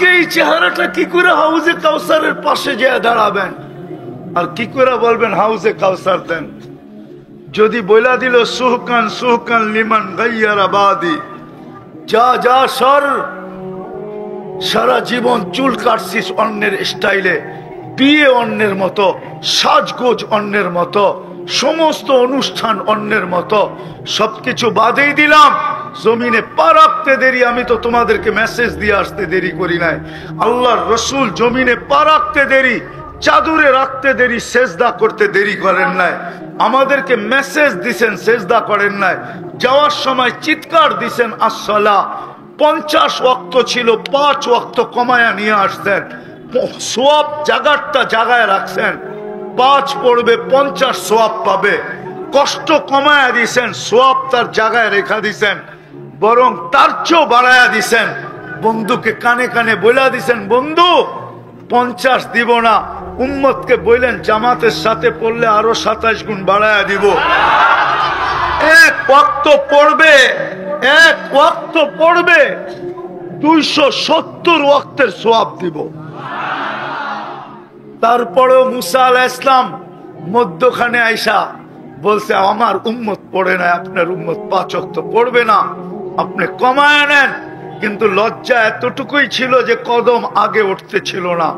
কালকে এই চেহারাটা কি করে হাউজে কাউসারের পাশে যেয়ে দাঁড়াবেন আর কি করে বলবেন হাউজে কাউসার দেন? যদি বইলা দিল সুহকান সুহকান লিমান গাইয়ারা বাদি, যা যা সর, সারা জীবন চুল কাটছিস অন্যের স্টাইলে, বিয়ে অন্যের মতো, সাজগোজ অন্যের মতো, সমস্ত অনুষ্ঠান অন্যের মতো, সবকিছু বাদেই দিলাম। জমিনে পা রাখতে দেরি, আমি তো তোমাদেরকে মেসেজ দিয়ে আসতে দেরি করি নাই। আল্লাহর রসুল জমিনে পা রাখতে দেরি, চাদরে রাখতে দেরি, সেজদা করতে দেরি করেন নাই। আমাদেরকে মেসেজ দিছেন, সেজদা করেন নাই। যাওয়ার সময় চিৎকার দিছেন আসসালা। 50 ওয়াক্ত ছিল, 5 ওয়াক্ত কমায়া নিয়ে আসছেন। সোয়াব জাগারটা জাগায় রাখছেন, 5 পড়বে 50 সোয়াব পাবে। কষ্ট কমায়া দিছেন, সোয়াব তার জায়গায় রেখা দিছেন, বরং তার চেয়েও বাড়ায়া দিছেন। বন্ধুকে কানে কানে বইলা দিছেন, বন্ধু 50 দিব না, উম্মতকে বললেন জামাতের সাথে পড়লে আরো 27 গুণ বাড়ায়া দিব। এক ওয়াক্ত পড়বে, এক ওয়াক্ত পড়বে, 270 ওয়াক্তের সোয়াব দিব। তারপরেও মুসা আলাইহিস সালাম মধ্যখানে আইসা বলছে, আমার উম্মত পড়ে না, আপনার উম্মত 5 ওয়াক্ত পড়বে না, আপনি কমায় নেন। কিন্তু লজ্জা এতটুকুই ছিল যে কদম আগে উঠতে ছিল না,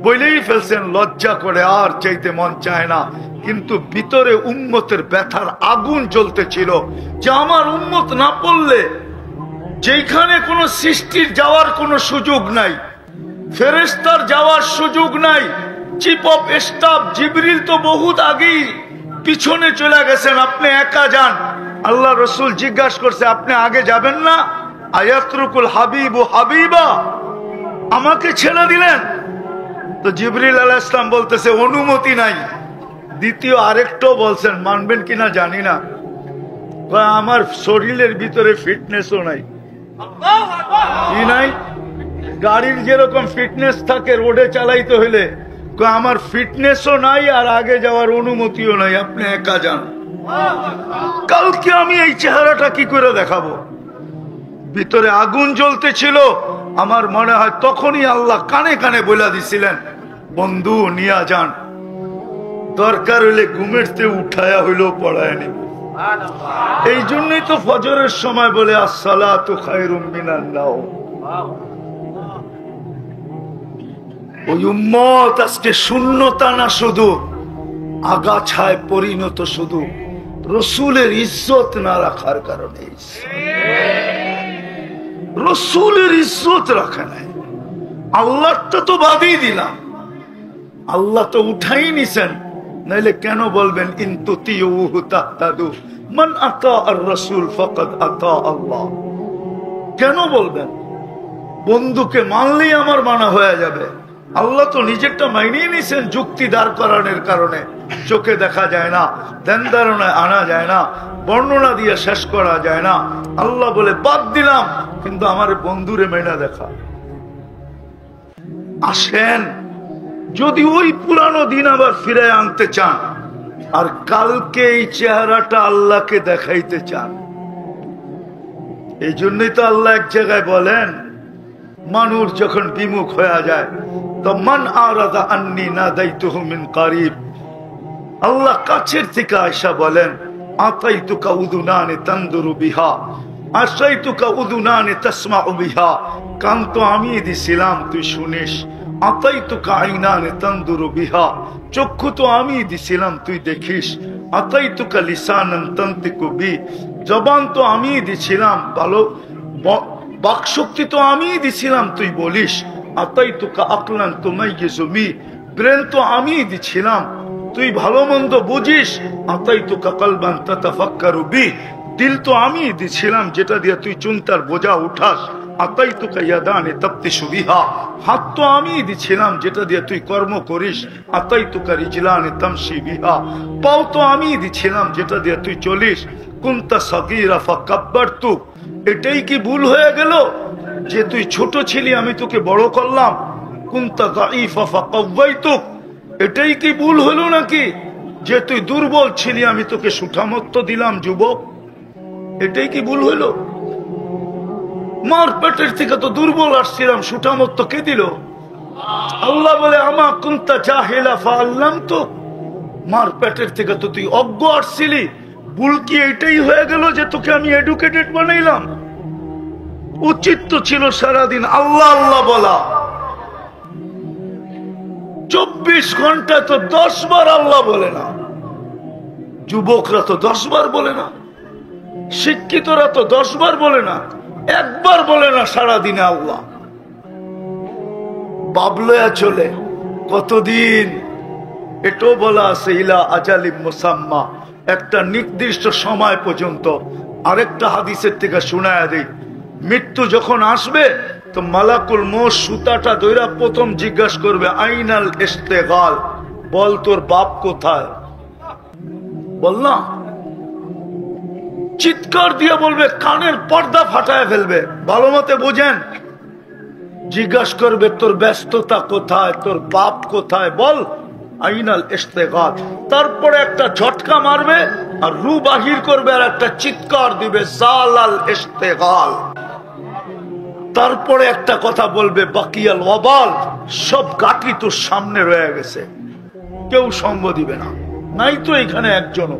বলেই ফেলছেন লজ্জা করে, আর চাইতে মন চায় না। কিন্তু ভিতরে উম্মতের ব্যথার আগুন জ্বলতে ছিল যে আমার উম্মত না পড়লে, যেখানে কোনো সৃষ্টির যাওয়ার কোনো সুযোগ নাই, ফেরেশতার যাওয়ার সুযোগ নাই, চিফ অফ স্টাফ জিবরিল তো বহুত আগেই পিছনে চলে গেছেন, আপনি একা যান। আল্লাহ রসুল জিজ্ঞাসা করছে, আপনি আগে যাবেন না? আয়াতরুকুল হাবিব ও হাবিবা, আমাকে ছেড়ে দিলেন? তো জিবরিল আলাইহিস সালাম বলতেছে অনুমতি নাই। দ্বিতীয় আরেকটাও বলছেন, মানবেন কিনা জানি না, আমার শরীরের ভিতরে ফিটনেসও নাই। কি নাই? গাড়ির যেরকম ফিটনেস থাকে রোডে চালাইতে হইলে, আমার ফিটনেসও নাই আর আগে যাওয়ার অনুমতিও নাই, আপনি একা যান। কালকে আমি এই চেহারাটা কি করে দেখাবো? ভিতরে আগুন জ্বলতে ছিল। আমার মনে হয় তখনই আল্লাহ কানে কানে বলে দিছিলেন, বন্ধু নিয়া যান, দরকার হইলে ঘুমের চেয়ে উঠায়া হইলেও পড়ায় নিব। এই জন্যই তো ফজরের সময় বলে আসসালাতু খায়রুম মিনান নাওম। ওই উম্মত আজকে শূন্যতা না, শুধু আগাছায় পরিণত, শুধু রসুলের ইজ্জত না রাখার কারণে। রসুলের ইজ্জত রাখা নাই, আল্লাহটা তো বাদই দিলাম, আল্লাহ তো উঠাই নিছেন। নাইলে কেন বলবেন ইনতুতিউহু তাহতাদু, মান আতা আর রাসূল ফাকাদ আতা আল্লাহ? কেন বলবেন বন্ধুকে মানলেই আমার মানা হয়ে যাবে? আল্লাহ তো নিজেরটা মাইনেই নিছেন, যুক্তি দাঁড় করানোর কারণে। চোখে দেখা যায় না, ধ্যান ধারণায় আনা যায় না, বর্ণনা দিয়ে শেষ করা যায় না। আল্লাহ বলে বাদ দিলাম, কিন্তু আমার বন্ধুরে মেনা দেখা। আসেন, যদি ওই পুরানো দিন আবার ফিরে আনতে চান, আর কালকে এই চেহারাটা আল্লাহকে দেখাইতে চান, এই জন্যই তো আল্লাহ এক জায়গায় বলেন, মানুষ যখন বিমুখ হয়ে যায়, তো মান আরাদা আন্নি নাদাইতুহু মিন কারিব, আল্লাহ কাছের থেকে আয়েশা বলেন, আতাইতুকা উদুনানি তানদুরু বিহা, আশাইতুকা উদুনানি তাসমাউ বিহা, কান তো আমি দিছিলাম তুই শুনিস। আতাইতুকা আইনানি তানদুরু বিহা, চক্ষু তো আমি দিছিলাম তুই দেখিস। আতাইতুকা লিসানান তানতিকু বি, জবান তো আমি দিছিলাম, ভালো বাকশক্তি তো আমি দিছিলাম তুই বলিস। আতাইতুকা আকলান তুমাইয়িজু বি, ব্রেন তো আমি দিছিলাম তুই ভালো মন্দ বুঝিস। আতাইতুকা কলবান তাতাফাক্কারু বি, দিল তো আমি দিছিলাম যেটা দিয়ে তুই চিন্তার বোঝা উঠাস। আতাইতুকা ইয়াদানি তাবতিশু বিহা, হাত তো আমি দিছিলাম যেটা দিয়ে তুই কর্ম করিস। আতাইতুকা রিজলানি তামশি বিহা, পাও তো আমি দিছিলাম যেটা দিয়ে তুই চলিস। কুনতা সাগীরা ফাকাব্বারতু, এটাই কি ভুল হয়ে গেল যে তুই ছোট ছিলি আমি তোকে বড় করলাম? কুনতা দাঈফা ফাকাওয়াইতুক, এটাই কি ভুল হলো নাকি যে তুই দুর্বল ছিলি আমি তোকে সুঠামত্ব দিলাম যুবক? এটাই কি ভুল হলো? মার পেটের থেকে তো দুর্বল আসছিলাম, সুটামত তো কে দিল? আল্লাহ বলে আমা কুনতা জাহিলা ফাআল্লামতু, মার পেটের থেকে তো তুই অজ্ঞ আসছিলি, ভুল কি এটাই হয়ে গেল যে তোকে আমি এডুকেটেড বানাইলাম? উচিত তো ছিল সারাদিন আল্লাহ আল্লাহ বলা। 24 ঘন্টা তো 10 বার আল্লাহ বলে না, যুবকরা তো 10 বার বলে না, শিক্ষিতরা তো 10 বার বলে না, একবার বলে না সারাদিনে আল্লাহ। বাবলয়া চলে কতদিন, এটাও বলা আছে ইলা আজালিম মুসাম্মা, একটা নির্দিষ্ট সময় পর্যন্ত। আরেকটা হাদিসের থেকে শোনায়া দেই, মৃত্যু যখন আসবে তো মালাকুল মৌত সুতাটা ধইরা প্রথম জিজ্ঞাসা করবে আইনাল ইস্তেগাল, বল তোর বাপ কোথায়? বল না, চিৎকার দিয়ে বলবে, কানের পর্দা ফাটায় ফেলবে। ভালো মতে বোঝেন, জিজ্ঞাসা করবে তোর ব্যস্ততা কোথায়, তোর বাপ কোথায়, বল আইনাল ইস্তেগাল। তারপরে একটা ঝটকা মারবে আর রু বাহির করবে আর একটা চিৎকার দিবে জালাল ইস্তেগাল। তারপরে একটা কথা বলবে বাকিয়াল ওয়াবাল, সব গাটি তোর সামনে রয়ে গেছে, কেউ সঙ্গ দিবে না। নাই তো এখানে একজনও।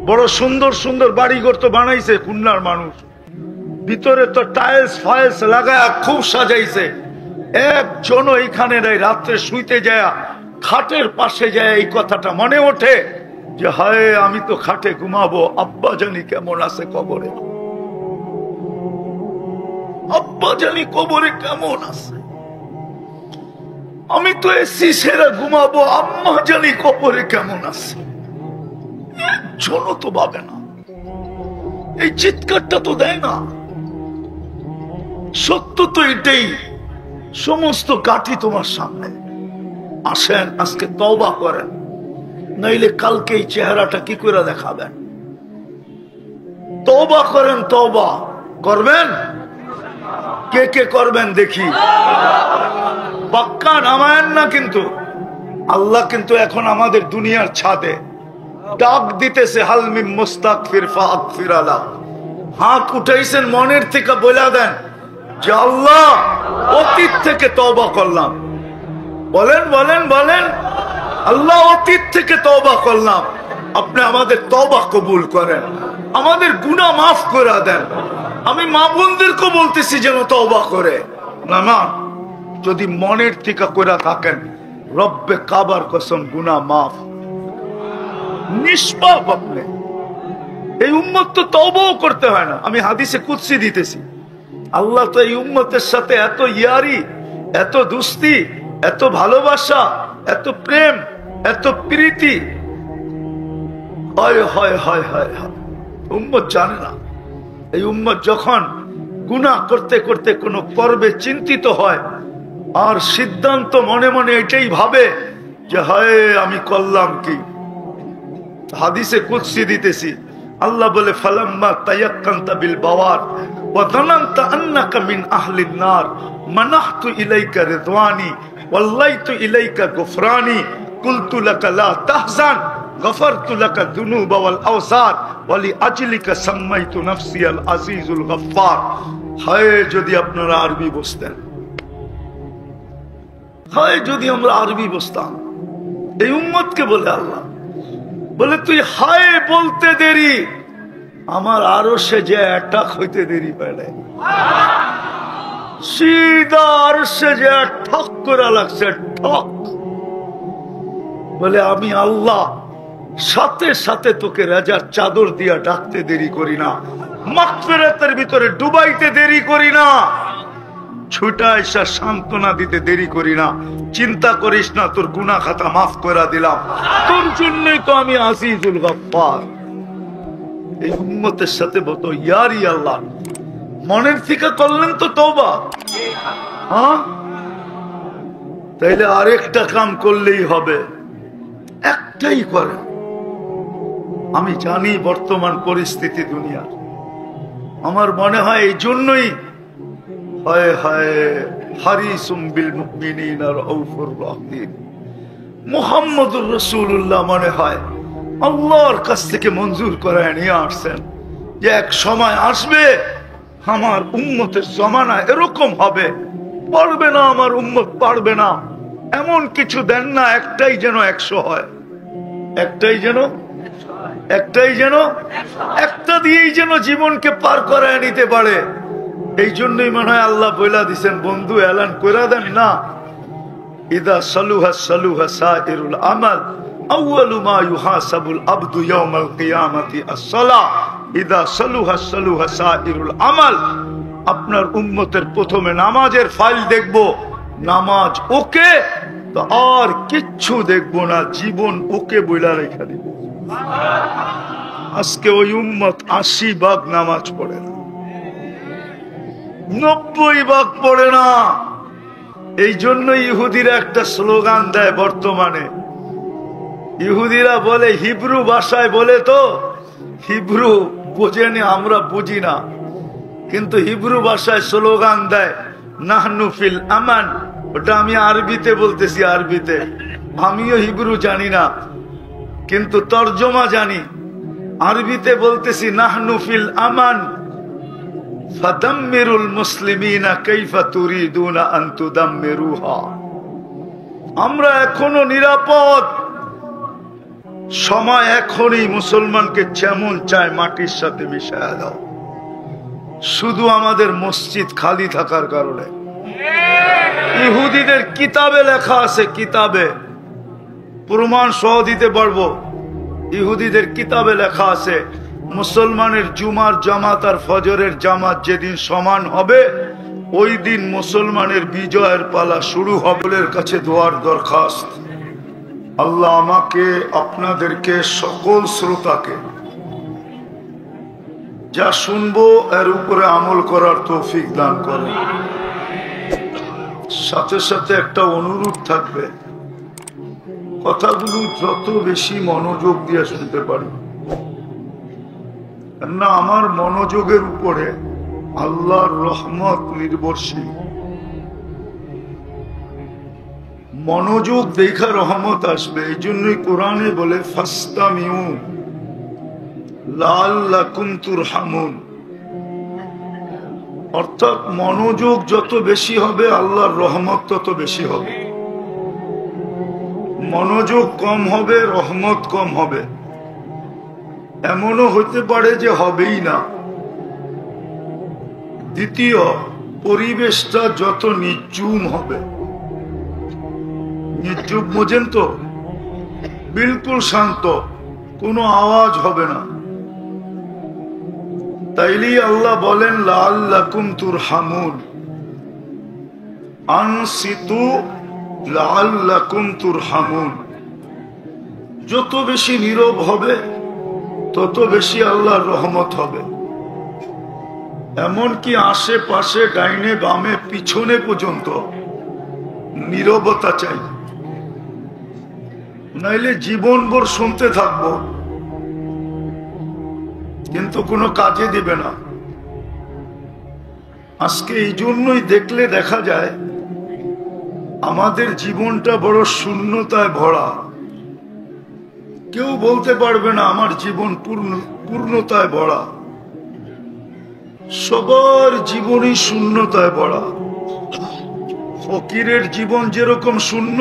বড় সুন্দর সুন্দর বাড়িঘর তো বানাইছে খুলনার মানুষ, ভিতরে তো টাইলস ফাইলস লাগায় খুব সাজাইছে, একজনও এখানে নাই। রাত্রে শুইতে যায় খাটের পাশে যায় এই কথাটা মনে ওঠে যে হায় আমি তো খাটে ঘুমাবো, আব্বা জানি কেমন আছে কবরে, আব্বা জানি কবরে কেমন আছে, আমি তো এসি সেরা ঘুমাবো, আম্মা জানি কবরে কেমন আছে। একজনও তো ভাবে না, এই চিৎকারটা তো দেয় না। সত্য তো এটাই, সমস্ত কাঠি তোমার সামনে। আসেন আজকে তওবা করেন, নইলে কালকে এই চেহারাটা কি করে দেখাবেন? তওবা করেন, তওবা করবেন। কে কে করবেন দেখি, পাক্কা নামায়েন না কিন্তু। আল্লাহ কিন্তু এখন আমাদের দুনিয়ার ছাদে ডাক দিতেছে, হালমিম মুস্তাগফির ফাগফির আলা। হাত উঠাইছেন মনের থেকে, বলে দেন যে আল্লাহ অতীত থেকে তওবা করলাম। বলেন বলেন বলেন, আল্লাহ অতীত থেকে তওবা করলাম, আপনি আমাদের তওবা কবুল করেন, আমাদের গুনাহ মাফ করে দেন। আমি মা বোনদেরকে বলতেছি যেন তওবা করে। না যদি মনের থেকে করে থাকেন, রব্বে কাবার কসম গুনাহ মাফ, নিষ্পাপ আপনি। এই উম্মত তো তওবাও করতে হয় না। আমি হাদিসে কুদসি দিতেছি, আল্লাহ তো এই উম্মতের সাথে এত ইয়ারি, এত দুস্তি, এত ভালোবাসা, এত প্রেম, এত প্রীতি, হয় হয় হয় হয় হয় উম্মত জানে না। এই উম্মত যখন গুনাহ করতে করতে কোনো পর্বে চিন্তিত হয় আর সিদ্ধান্ত মনে মনে এটাই ভাবে যে হায় আমি করলাম কি। হাদিসে কুদসি দিতেছি, আল্লাহ বলে ফালাম্মা তায়াক্কানতা বিল বাওয়ার ওয়া যানানতা আন্নাকা মিন আহলিন নার মানাহতু ইলাইকা রিদওয়ানি ওয়াল্লাইতু ইলাইকা গুফরানি কুলতু লাকা লা তাহজান গফরতু লাকা যুনুবা ওয়াল আওসার ওয়া লিআজলিকা সাম্মাইতু নাফসি আল আজিজুল গফফার। হায় যদি আপনারা আরবি বুঝতেন, হায় যদি আমরা আরবি বুঝতাম। এই উম্মতকে বলে আল্লাহ বলে তুই হায় বলতে দেরি, আমার আরো সে যে অ্যাটাক হইতে দেরি পেলে, সিধা আর সে যে ঠক করা লাগছে, ঠক। বলে আমি আল্লাহ সাথে সাথে তোকে রাজার চাদর দিয়া ডাকতে দেরি করি না, মাগফিরাতের ভিতরে ডুবাইতে দেরি করি না, ছুটা এসা সান্ত্বনা দিতে দেরি করি না। চিন্তা করিস না, তোর গুনাহ খাতা মাফ করে দিলাম, তোর জন্যই তো আমি আজিজুল গফফার। এই উম্মতের সাথে বত ইয়ারি আল্লাহ মনের থেকে করলেন তো তওবা। হ্যাঁ, তাইলে আরেকটা কাম করলেই হবে, একটাই করেন। আমি জানি বর্তমান পরিস্থিতি দুনিয়ার, আমার মনে হয় এই জন্যই হায় হায় হারিসুম বিল মুমিনিনা রাউফুর রহিম। মুহাম্মদুর রাসূলুল্লাহ মনে হয় আল্লাহর কাছ থেকে মঞ্জুর করে নিয়ে আসছেন যে এক সময় আসবে আমার উম্মতের জমানা এরকম হবে, পারবে না আমার উম্মত, পারবে না, এমন কিছু দেন না একটাই যেন 100 হয়, একটাই যেন একটা দিয়েই যেন জীবনকে পার করায় নিতে পারে। এই জন্যই মনে হয় আল্লাহ বইলা দিছেন, বন্ধু এলান করে দেন না, ইদা সালুহা সালুহা সাইরুল আমাল আউয়ালু মা ইউহাসাবুল আবদু ইয়াউমাল কিয়ামাতি আস-সালাহ ইদা সালুহা সালুহা সাইরুল আমাল। আপনার উম্মতের প্রথমে নামাজের ফাইল দেখবো, নামাজ ওকে তো আর কিচ্ছু দেখবো না, জীবন ওকে বইলা রেখা দিব। আজকে ওই উম্মত 80 ভাগ নামাজ পড়ে না, 90 ভাগ পড়ে না। এই জন্য ইহুদিরা একটা স্লোগান দেয় বর্তমানে, ইহুদিরা বলে, হিব্রু ভাষায় বলে, তো হিব্রু বোঝেনি, আমরা বুঝি না, কিন্তু হিব্রু ভাষায় স্লোগান দেয় নাহনু ফিল আমান। ওটা আমি আরবিতে বলতেছি, আরবিতে, আমিও হিব্রু জানি না কিন্তু তর্জমা জানি। আরবিতে বলতেছি নাহনু ফিল আমান ফাদাম্মিরুল মুসলিমিনা কাইফা তুরিদুনা আন তুদাম্মিরুহা। আমরা এখনো নিরাপদ, সময় এখনই মুসলমানকে যেমন চায় মাটির সাথে মিশায়া দাও, শুধু আমাদের মসজিদ খালি থাকার কারণে। ইহুদিদের কিতাবে লেখা আছে, কিতাবে প্রমাণ সহ দিতে পারবো, ইহুদিদের কিতাবে লেখা আছে মুসলমানের জুমার জামাত আর ফজরের জামাত যেদিন সমান হবে ওই দিন মুসলমানের বিজয়ের পালা শুরু হবে। কাছে দোয়ার দরখাস্ত, আল্লাহ আমাকে, আপনাদেরকে, সকল শ্রোতাকে যা শুনবো এর উপরে আমল করার তৌফিক দান করেন। সাথে সাথে একটা অনুরোধ থাকবে, কথাগুলো যত বেশি মনোযোগ দিয়ে শুনতে পারি, না আমার মনোযোগের উপরে আল্লাহর রহমত নির্ভরশীল। মনোযোগ দেখা রহমত আসবে। এই জন্যই কোরআনে বলে ফাস্তামিউ লাআল্লাকুম তুরহামুন, অর্থাৎ মনোযোগ যত বেশি হবে আল্লাহর রহমত তত বেশি হবে। মনোযোগ কম হবে, রহমত কম হবে। এমনও হতে পারে যে হবেই না। দ্বিতীয়, পরিবেশটা যত নির্জুম হবে, নির্জুম বোঝেন তো, বিলকুল শান্ত, কোনো আওয়াজ হবে না, তাইলেই আল্লাহ বলেন লাআল্লাকুম তুরহামুন, আনসিতু লাআল্লাকুম তুরহামুন। যত বেশি নীরব হবে তত বেশি আল্লাহর রহমত হবে। এমনকি আশেপাশে ডাইনে বামে পিছনে পর্যন্ত নীরবতা চাই, নাইলে জীবনভর শুনতে থাকবো কিন্তু কোনো কাজে দিবে না। আজকে এই জন্যই দেখলে দেখা যায় আমাদের জীবনটা বড় শূন্যতায় ভরা। কেউ বলতে পারবে না আমার জীবন পূর্ণতায় ভরা। সবার জীবনই শূন্যতায় ভরা। ফকিরের জীবন যেরকম শূন্য,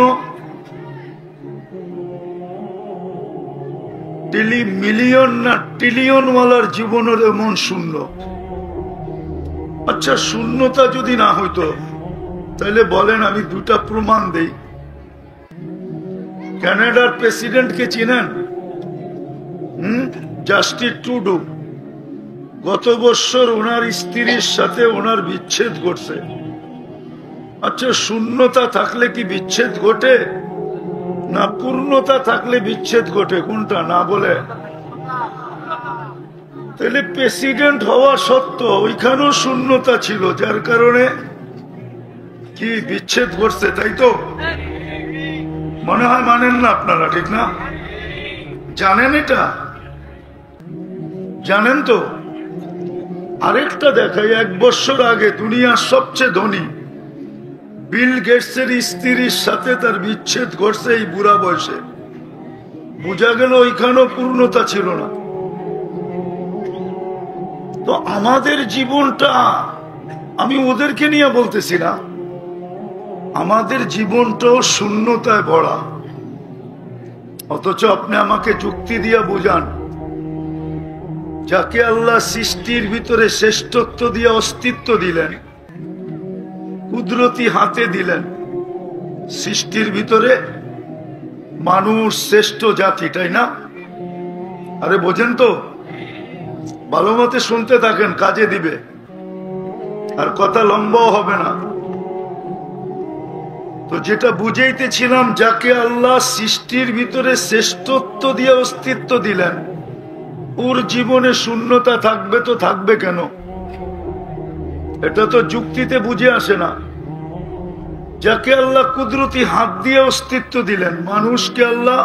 মিলিয়ন না ট্রিলিয়ন ওয়ালার জীবনের এমন শূন্য। আচ্ছা, শূন্যতা যদি না হইতো তাহলে বলেন আমি দুটা প্রমাণ দেই। কানাডার প্রেসিডেন্টকে চিনেন? Justin Trudeau. গত বছর ওনার স্ত্রীর সাথে ওনার বিচ্ছেদ ঘটছে। আচ্ছা, শূন্যতা থাকলে কি বিচ্ছেদ ঘটে, না পূর্ণতা থাকলে বিচ্ছেদ ঘটে? কোনটা? না বলে তাহলে প্রেসিডেন্ট হওয়া সত্ত্বেও ওইখানেও শূন্যতা ছিল, যার কারণে কি বিচ্ছেদ ঘটছে, তাই তো? মনে হয় মানেন না আপনারা, ঠিক না? জানেন এটা? জানেন তো? আরেকটা দেখাই। 1 বছর আগে দুনিয়ার সবচেয়ে ধনী বিল গেটসের স্ত্রীর সাথে তার বিচ্ছেদ ঘটছে এই বুড়া বয়সে। বোঝা গেল ওইখানেও পূর্ণতা ছিল না। তো আমাদের জীবনটা, আমি ওদেরকে নিয়ে বলতেছি না, আমাদের জীবনটাও শূন্যতায় ভরা। অথচ আপনি আমাকে যুক্তি দিয়া বুঝান, যাকে আল্লাহ সৃষ্টির ভিতরে শ্রেষ্ঠত্ব দিয়ে অস্তিত্ব দিলেন, কুদরতি হাতে দিলেন, সৃষ্টির ভিতরে মানুষ শ্রেষ্ঠ জাতি, তাই না? আরে বোঝেন তো, ভালো মতে শুনতে থাকেন, কাজে দিবে, আর কথা লম্বাও হবে না। তো যেটা বুঝাইতেছিলাম, যাকে আল্লাহ সৃষ্টির ভিতরে শ্রেষ্ঠত্ব দিয়ে অস্তিত্ব দিলেন, ওর জীবনে শূন্যতা থাকবে তো থাকবে কেন? এটা তো যুক্তিতে বুঝে আসে না। যাকে আল্লাহ কুদরতি হাত দিয়ে অস্তিত্ব দিলেন, মানুষকে আল্লাহ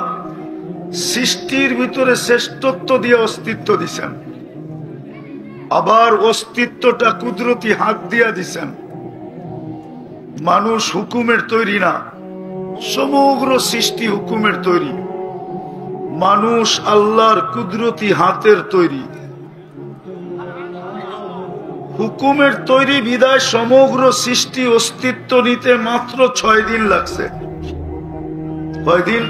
সৃষ্টির ভিতরে শ্রেষ্ঠত্ব দিয়ে অস্তিত্ব দিছেন, আবার অস্তিত্বটা কুদরতি হাত দিয়ে দিছেন। মানুষ হুকুমের তৈরি না, সমগ্র সৃষ্টি হুকুমের তৈরি। মানুষ আল্লাহর কুদরতি হাতের তৈরি, হুকুমের তৈরি বিদায় সমগ্র সৃষ্টি অস্তিত্ব নিতে মাত্র 6 দিন লাগছে। কয়দিন?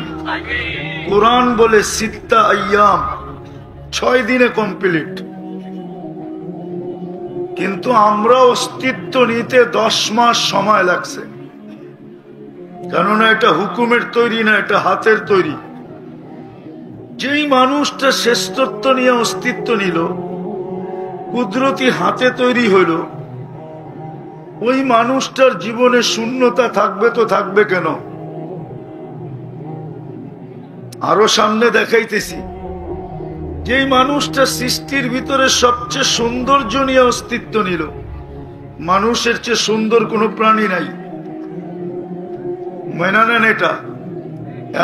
কোরআন বলে সিত্তা আইয়াম, 6 দিনে কমপ্লিট। কিন্তু আমরা অস্তিত্ব নিতে 10 মাস সময় লাগছে, কেননা এটা হুকুমের তৈরি না, এটা হাতের তৈরি। যেই মানুষটা শ্রেষ্ঠত্ব নিয়ে অস্তিত্ব নিল, কুদরতি হাতে তৈরি হইল, ওই মানুষটার জীবনে শূন্যতা থাকবে তো থাকবে কেন? আরো সামনে দেখাইতেছি, যেই মানুষটা সৃষ্টির ভিতরে সবচেয়ে সৌন্দর্য নিয়ে অস্তিত্ব নিল, মানুষের চেয়ে সুন্দর কোনো প্রাণী নাই, মেনে নেন এটা?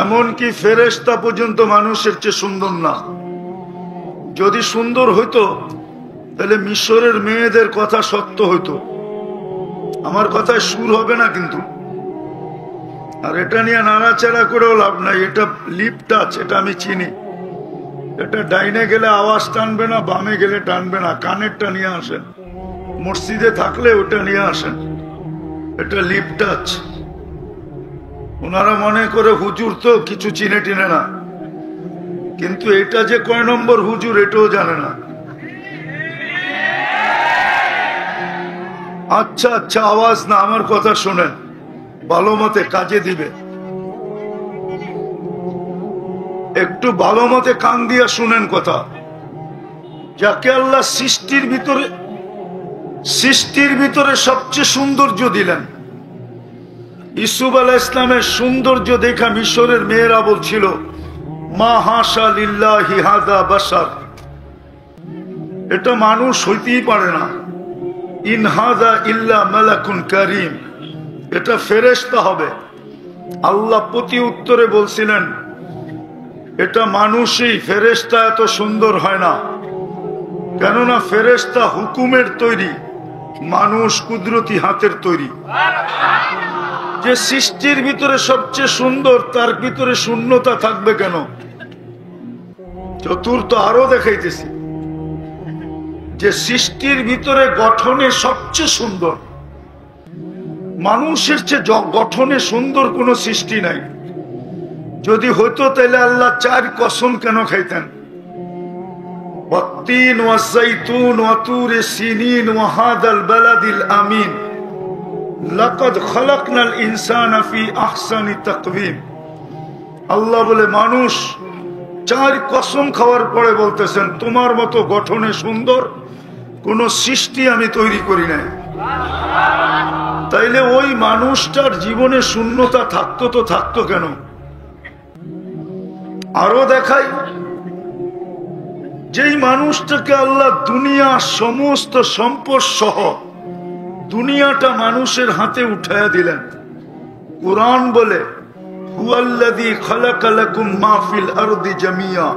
এমনকি ফেরেশতা পর্যন্ত মানুষের চেয়ে সুন্দর না। যদি সুন্দর হইতো তাহলে মিশরের মেয়েদের কথা সত্য হইতো। আমার কথায় সুর হবে না কিন্তু। আর এটা নিয়ে নাড়াচাড়া করেও লাভ নাই, এটা লিপ টাচ, এটা আমি চিনি। এটা ডাইনে গেলে আওয়াজ টানবে না, বামে গেলে টানবে না, কানেরটা নিয়ে আসেন, মসজিদে থাকলে ওটা নিয়ে আসেন, এটা লিপ টাচ। ওনারা মনে করে হুজুর তো কিছু চিনে টিনে না, কিন্তু এটা যে কয় নম্বর হুজুর এটাও জানে না। আচ্ছা আচ্ছা, আওয়াজ না, আমার কথা শোনেন, ভালো মতে কাজে দিবে। একটু ভালো মতে কান দিয়া শুনেন কথা। যাকে আল্লাহ সৃষ্টির ভিতরে সবচেয়ে সৌন্দর্য দিলেন, ইউসুফ আলাইহিস ইসলামের সৌন্দর্য দেখা মিশরের মেয়েরা বলছিল, মা হাশা লিল্লাহি হাযা বাশার, এটা মানুষ হইতেই পারে না, ইন হাযা ইল্লা মালাকুন কারীম, এটা ফেরেশতা হবে। আল্লাহ প্রতি উত্তরে বলছিলেন, এটা মানুষই, ফেরেশতা এত সুন্দর হয় না, কেননা ফেরেশতা হুকুমের তৈরি, মানুষ কুদরতি হাতের তৈরি। যে সৃষ্টির ভিতরে সবচেয়ে সুন্দর, তার ভিতরে শূন্যতা থাকবে কেন? চতুর্থ আরো দেখাইতেছি, যে সৃষ্টির ভিতরে গঠনে সবচেয়ে সুন্দর, মানুষের চেয়ে গঠনে সুন্দর কোন সৃষ্টি নাই। যদি হইতো তাহলে আল্লাহ 4 কসম কেন খাইতেন? ওয়াত্তিন ওয়াযাইতুন ওয়া তুরি সিনিন ওয়া হাদাল বালাদিল আমিন লাকাদ খালাকনাল ইনসানা ফি আহসানি তাকওয়িম। আল্লাহ বলে, মানুষ 4 কসম খাওয়ার পরে বলতেছেন, তোমার মতো গঠনে সুন্দর কোন সৃষ্টি আমি তৈরি করি নাই। তাইলে ওই মানুষটার জীবনে শূন্যতা থাকতো তো থাকতো কেন? আরো দেখাই, যেই মানুষটাকে আল্লাহ দুনিয়া সমস্ত সম্পদ সহ দুনিয়াটা মানুষের হাতে উঠায়া দিলেন, কুরআন বলে, হুয়াল্লাযী খালাকা লাকুম মা ফিল আরদি জামিয়া।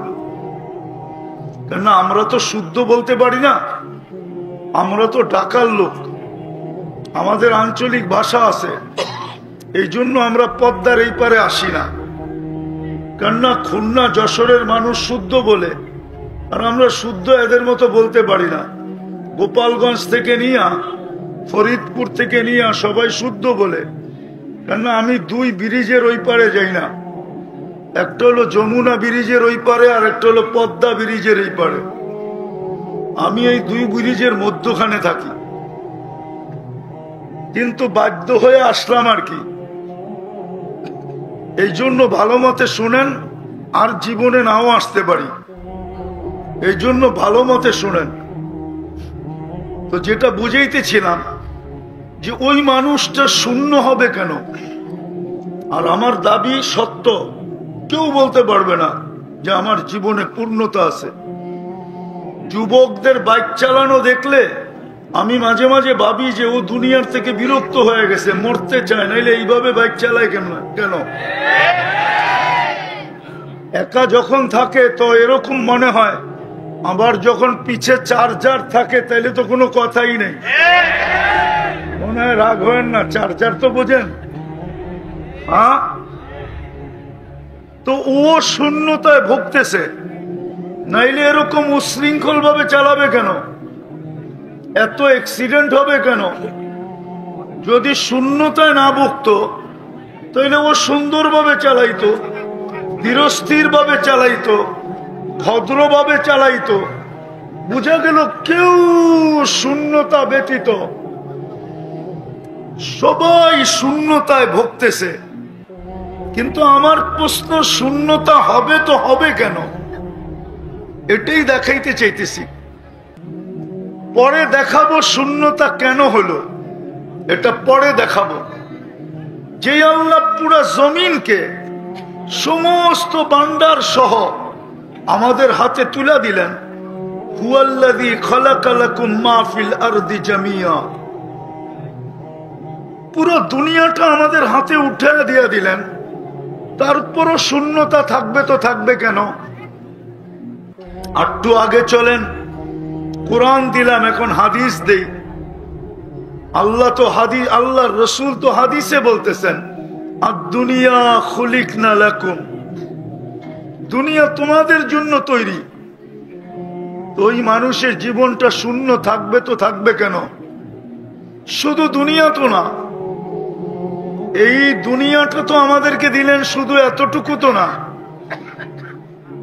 কেন আমরা তো শুদ্ধ বলতে পারি না, আমরা তো ঢাকার লোক, আমাদের আঞ্চলিক ভাষা আছে, এই জন্য আমরা পদ্মার এই পারে আসি না। কেননা খুলনা যশোরের মানুষ শুদ্ধ বলে, আর আমরা শুদ্ধ এদের মতো বলতে পারি না। গোপালগঞ্জ থেকে নিয়া, ফরিদপুর থেকে নিয়া সবাই শুদ্ধ বলে, কেননা আমি দুই ব্রিজের ওই পারে যাই না। একটা হলো যমুনা ব্রিজের ওই পারে, আর একটা হলো পদ্মা ব্রিজের এই পারে। আমি এই দুই ব্রিজের মধ্যখানে থাকি, কিন্তু বাধ্য হয়ে আসলাম আর কি। এই জন্য ভালো মতে শুনেন, আর জীবনে নাও আসতে পারি, এই জন্য ভালো মতে শুনেন। তো যেটা বুঝাইতেছিলাম যে ওই মানুষটা শূন্য হবে কেন, আর আমার দাবি সত্য, কেউ বলতে পারবে না যে আমার জীবনে পূর্ণতা আছে। যুবকদের বাইক চালানো দেখলে আমি মাঝে মাঝে ভাবি যে ও দুনিয়ার থেকে বিরক্ত হয়ে গেছে, মরতে চায়, নাইলে এইভাবে বাইক চালায় কেন? একা যখন থাকে তো এরকম মনে হয়, আবার যখন পিছে চার্জার থাকে তাইলে তো কোনো কথাই নেই। মনে হয় রাগ হয় না, চার্জার তো বোঝেন। হ্যাঁ, তো ও শূন্যতায় ভুগতেছে, নাইলে এরকম উশৃঙ্খল ভাবে চালাবে কেন? এত অ্যাক্সিডেন্ট হবে কেন? যদি শূন্যতায় না ভুগতো তাহলে ও সুন্দরভাবে চালাইতো, ধীরস্থির ভাবে চালাইতো, ভদ্রভাবে চালাইতো। বুঝা গেল কেউ শূন্যতা ব্যতীত সবাই শূন্যতায় ভুগতেছে। কিন্তু আমার প্রশ্ন, শূন্যতা হবে তো হবে কেন? এটাই দেখাইতে চাইতেছি। পরে দেখাবো শূন্যতা কেন হলো, এটা পরে দেখাবো। যে আল্লাহ পুরা জমিনকে সমস্ত ভান্ডার সহ আমাদের হাতে তুলে দিলেন, হুয়াল্লাযী খালাকা লাকুম মা ফিল আরদি জামিয়া, পুরো দুনিয়াটা আমাদের হাতে উঠে দিয়ে দিলেন, তারপরও শূন্যতা থাকবে তো থাকবে কেন? একটু আগে চলেন, কোরআন দিলাম, এখন হাদিস দেই। আল্লাহ তো হাদিস, আল্লাহর রাসূল তো হাদিসে বলতেছেন, আদ-দুনিয়া খুলিকনা লাকুম, দুনিয়া তোমাদের জন্য তৈরি। তো ওই মানুষের জীবনটা শূন্য থাকবে তো থাকবে কেন? শুধু দুনিয়া তো না, এই দুনিয়াটা তো আমাদেরকে দিলেন, শুধু এতটুকু তো না,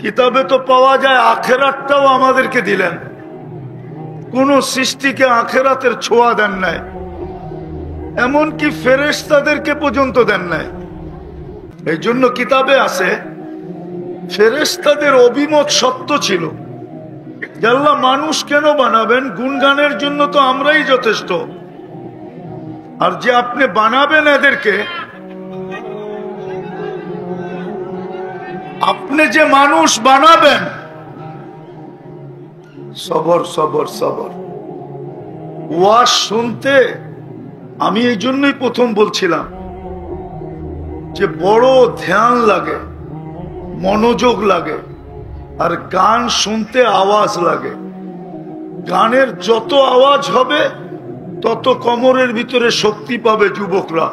কিতাবে তো পাওয়া যায় আখেরাতটাও আমাদেরকে দিলেন। কোন সৃষ্টিকে আখেরাতের ছোঁয়া দেন নাই, এমনকি ফেরেশতাদেরকে পর্যন্ত দেন নাই। এই জন্য কিতাবে আছে ফেরেশতাদের অভিমত সত্য ছিল, যে আল্লাহ মানুষ কেন বানাবেন? গুণগানের জন্য তো আমরাই যথেষ্ট। আর যে আপনি বানাবেন এদেরকে, আপনি যে মানুষ বানাবেন, সবর সবর সবর। ওয়াজ শুনতে আমি এই জন্যই প্রথম বলছিলাম যে বড় ধ্যান লাগে, মনোযোগ লাগে, আর গান শুনতে আওয়াজ লাগে। গানের যত আওয়াজ হবে তত কোমরের ভিতরে শক্তি পাবে যুবকরা।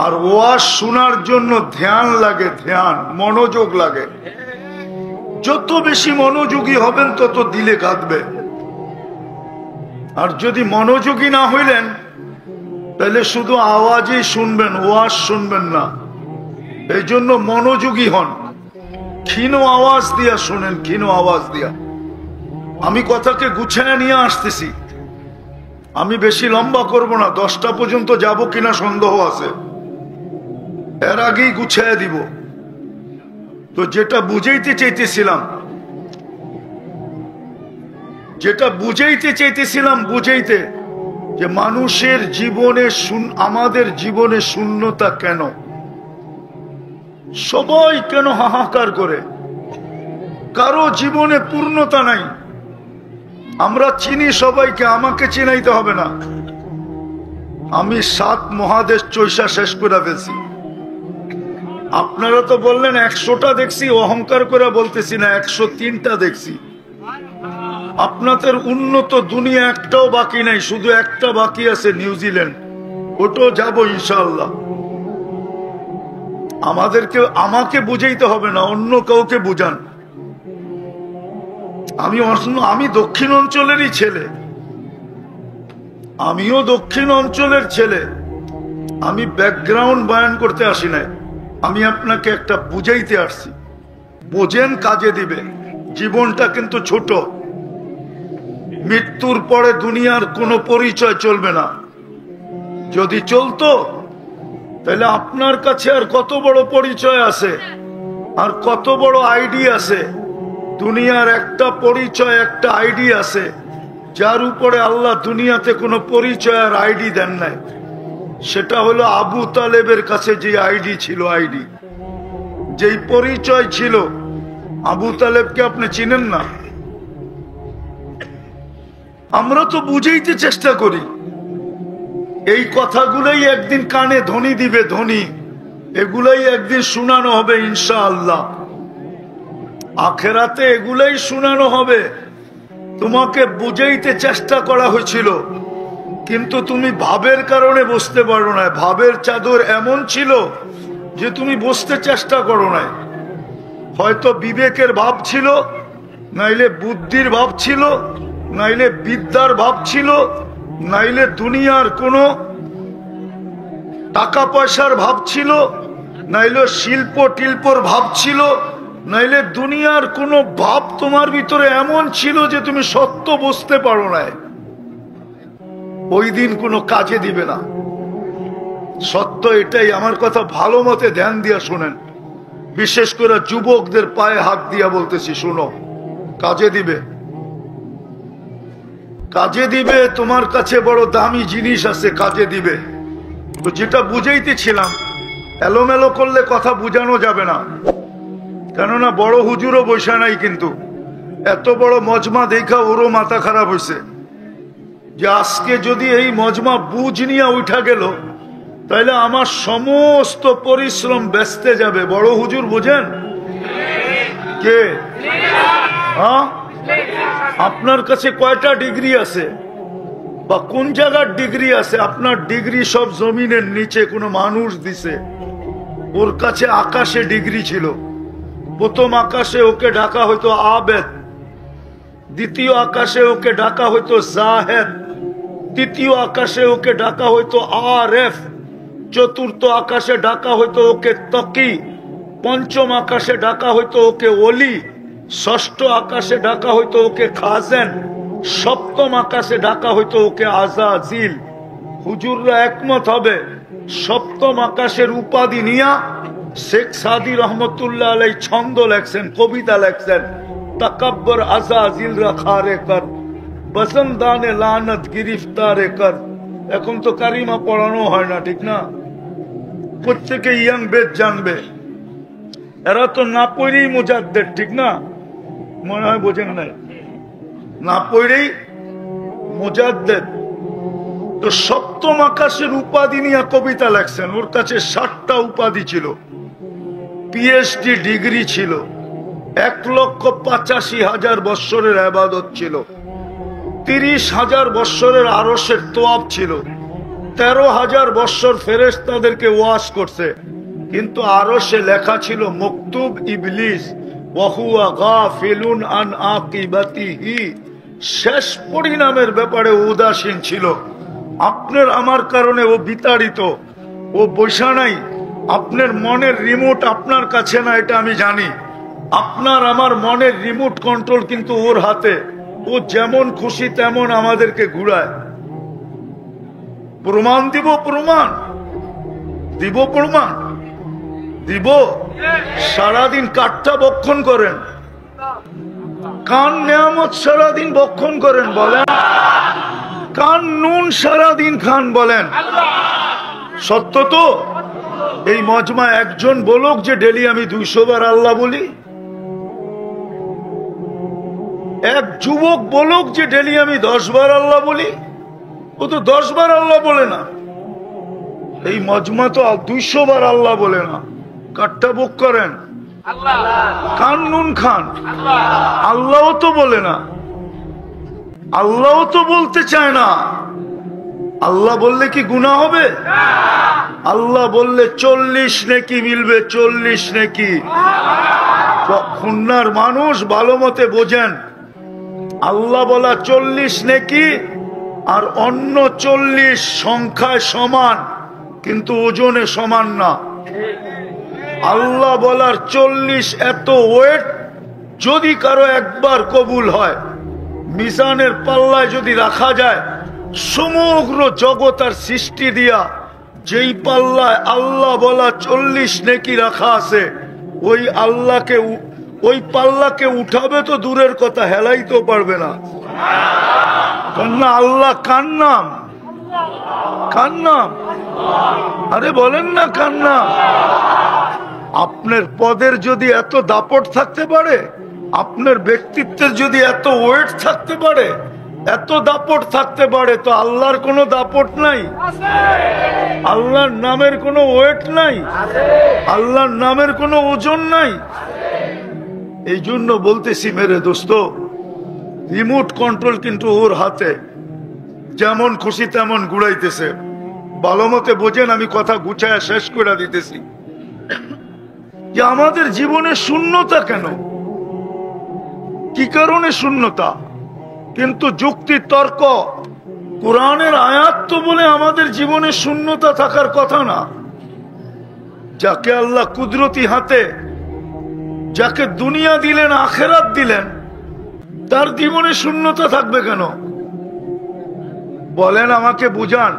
আর ওয়াজ শোনার জন্য ধ্যান লাগে, ধ্যান, মনোযোগ লাগে। যত বেশি মনোযোগী হবেন তত দিলে কাঁদবে। আর যদি মনোযোগী না হইলেন তাহলে শুধু আওয়াজই শুনবেন, ওয়াজ শুনবেন না। এই জন্য মনোযোগী হন, ক্ষীণ আওয়াজ দিয়া শুনেন, ক্ষীণ আওয়াজ দিয়া। আমি কথাকে গুছিয়ে নিয়ে আসতেছি, আমি বেশি লম্বা করব না, 10টা পর্যন্ত যাব কিনা সন্দেহ আছে, এর আগেই গুছিয়ে দিব। তো যেটা বুঝাইতে চাইতেছিলাম বুঝাইতে, যে মানুষের জীবনে, আমাদের জীবনে শূন্যতা কেন? সবাই কেন হাহাকার করে? কারো জীবনে পূর্ণতা নাই। আমরা চিনি সবাইকে, আমাকে চিনাইতে হবে না। আমি 7 মহাদেশ চৈষা শেষ করে ফেলছি। আপনারা তো বললেন 100টা দেখছি, অহংকার করে বলতেছি না, 103টা দেখছি। আপনাদের উন্নত দুনিয়া একটাও বাকি নাই, শুধু একটা বাকি আছে, নিউজিল্যান্ড। ওটাও যাবো ইনশাআল্লাহ। আমাকে বুঝাইতে হবে না, অন্য কাউকে বুঝান। আমি দক্ষিণ অঞ্চলেরই ছেলে, আমিও দক্ষিণ অঞ্চলের ছেলে। আমি ব্যাকগ্রাউন্ড বয়ান করতে আসি নাই, আমি আপনাকে একটা বুঝাইতে আসছি। বোঝেন, কাজে দিবে। জীবনটা কিন্তু ছোট, মৃত্যুর পরে দুনিয়ার কোনো পরিচয় চলবে না। যদি চলতো তাহলে আপনার কাছে আর কত বড় পরিচয় আছে, আর কত বড় আইডি আছে। দুনিয়ার একটা পরিচয়, একটা আইডি আছে, যার উপরে আল্লাহ দুনিয়াতে কোনো পরিচয় আর আইডি দেন নাই। সেটা হলো আবু তালেবের কাছে যে আইডি ছিল, আইডি যেই পরিচয় ছিল। আবু তালেবকে আপনি চিনেন না? আমরা তো বুঝাইতে চেষ্টা করি, এই কথাগুলোই একদিন কানে ধ্বনি দিবে, ধ্বনি এগুলাই একদিন শোনানো হবে ইনশাআল্লাহ। আখেরাতে এগুলাই শোনানো হবে। তোমাকে বুঝাইতে চেষ্টা করা হয়েছিল, কিন্তু তুমি ভাবের কারণে বুঝতে পারো না। ভাবের চাদর এমন ছিল যে তুমি বুঝতে চেষ্টা করো না। হয়তো বিবেকের ভাব ছিল, নাইলে বুদ্ধির ভাব ছিল, নাইলে বিদ্যার ভাব ছিল, নাইলে দুনিয়ার কোনো টাকা পয়সার ভাব ছিল, নাইলে শিল্প টিল্পর ভাব ছিল, নাইলে দুনিয়ার কোনো ভাব তোমার ভিতরে এমন ছিল যে তুমি সত্য বুঝতে পারো না। ওই দিন কোনো কাজে দিবে না। সত্য এটাই। আমার কথা ভালো মতে ধ্যান দিয়া শোনেন, বিশেষ করে যুবকদের পায়ে হাত দিয়া বলতেছি, শুনো, কাজে দিবে, কাজে দিবে। তোমার কাছে বড় দামি জিনিস আছে, কাজে দিবে। তো যেটা বুঝাইতেছিলাম, এলোমেলো করলে কথা বুঝানো যাবে না। কেননা বড় হুজুরও বসে নাই, কিন্তু এত বড় মজমা দেখা ওরও মাথা খারাপ হয়েছে যে আজকে যদি এই মজমা বুঝ নিয়ে উঠা গেল তাহলে আমার সমস্ত পরিশ্রম ব্যস্তে যাবে। বড় হুজুর বোঝেন কে? হ্যাঁ, আপনার কাছে কয়টা ডিগ্রি আছে বা কোন জায়গার ডিগ্রি আছে? আপনার ডিগ্রি সব জমিনের নিচে কোনো মানুষ দিছে। ওর কাছে আকাশে ডিগ্রি ছিল। প্রথম আকাশে ওকে ডাকা হইতো আবেদ, দ্বিতীয় আকাশে ওকে ডাকা হইতো জাহেদ, তৃতীয় আকাশে ওকে ডাকা হইতো আরেফ, চতুর্থ আকাশে ডাকা হইতো ওকে তকি, পঞ্চম আকাশে ডাকা হইতো ওকে ওলি, ষষ্ঠ আকাশে ডাকা হইতো ওকে খাজেন, সপ্তম আকাশে ডাকা হইতো ওকে আজাজিল। হুজুররা একমত হবে, সপ্তম আকাশের উপাধি নিয়া শেখ সাদি রহমতুল্লাহ আলাই ছন্দ লেখছেন, কবিতা লেখছেন, তাকাব্বর আজাজিল রাখারে কর, বসন্দানে লানত গিরিফতারে কর। এখন তো কারিমা পড়ানো হয় না, ঠিক না? প্রত্যেকে ইয়াং বেদ জানবে, এরা তো না পড়েই মুজাদ্দেদ, ঠিক না? মনে হয় বোঝেন নাই, না পড়েই মুজাদ্দেদ। তো সপ্তম আকাশের উপাধি নিয়ে কবিতা লেখছেন। ওর কাছে 60টা উপাধি ছিল, পিএইচডি ডিগ্রি ছিল, 1,85,000 বৎসরের ইবাদত ছিল, 30,000 বৎসরের আরশের তোয়াব ছিল, 13,000 বৎসর ফেরেশতাদেরকে ওয়াজ করছে। কিন্তু আরশে লেখা ছিল মকতুব ইবলিস ওয়া হুয়া গাফিলুন আন আকিবাতিহি। শেষ পরিণামের ব্যাপারে উদাসীন ছিল। আপনার আমার কারণে ও বিতাড়িত, ও বৈশা নাই। আপনার মনের রিমোট আপনার কাছে না, এটা আমি জানি। আপনার আমার মনের রিমোট কন্ট্রোল কিন্তু ওর হাতে। ও যেমন খুশি তেমন আমাদেরকে ঘুরায়। প্রমাণ দিব, প্রমাণ দিব, প্রমাণ দিব। সারাদিন কাঠটা বক্ষণ করেন, কান নেয়ামত সারাদিন বক্ষণ করেন, বলেন কান নুন সারাদিন খান, বলেন সত্য তো? এই মজমা একজন বলুক যে ডেলি আমি 200 বার আল্লাহ বলি। এক যুবক বলুক যে ডেলি আমি 10 বার আল্লাহ বলি। ও তো 10 বার আল্লাহ বলে না। এই মজমা তো 200 বার আল্লাহ বলে না। কাঠটা বুক করেন, কান নুন খান। আল্লাহও তো বলে না, আল্লাহও তো বলতে চায় না। আল্লাহ বললে কি গুনাহ হবে? আল্লাহ বললে 40 নেকি মিলবে, 40 নেকি। খুলনার মানুষ ভালো মতে বোঝেন, আল্লাহ বলা 40 নেকি আর অন্য 40 সংখ্যায় সমান, কিন্তু ওজনে সমান না। আল্লাহ বলার 40 এত ওয়েট, যদি কারো একবার কবুল হয়, মিজানের পাল্লায় যদি রাখা যায়, সমগ্র জগতার সৃষ্টি দিয়া যেই পাল্লায় আল্লাহ বলা 40 নেকি রাখা আছে, ওই পাল্লাকে উঠাবে তো দূরের কথা, হেলাইতেও পারবে না। কেননা আল্লাহ কার নাম? কার নাম? আরে বলেন না কার নাম? আপনার পদের যদি এত দাপট থাকতে পারে, আপনার ব্যক্তিত্বের যদি এত ওয়েট থাকতে পারে, এত দাপট থাকতে পারে, তো আল্লাহর কোনো দাপট নাই? আল্লাহর নামের কোনো ওয়েট নাই? আল্লাহর নামের কোনো ওজন নাই? এই জন্য বলতেছি মেরে দোস্ত, রিমোট কন্ট্রোল কিন্তু ওর হাতে, যেমন খুশি তেমন ঘুরাইতেছে। ভালো মতে বোঝেন, আমি কথা গুছায় শেষ করে দিতেছি। যে আমাদের জীবনে শূন্যতা কেন, কি কারণে শূন্যতা? কিন্তু যুক্তি তর্ক, কোরআনের আয়াত তো বলে আমাদের জীবনে শূন্যতা থাকার কথা না। যাকে আল্লাহ কুদরতি হাতে, যাকে দুনিয়া দিলেন, আখেরাত দিলেন, তার জীবনে শূন্যতা থাকবে কেন? বলেন, আমাকে বুঝান,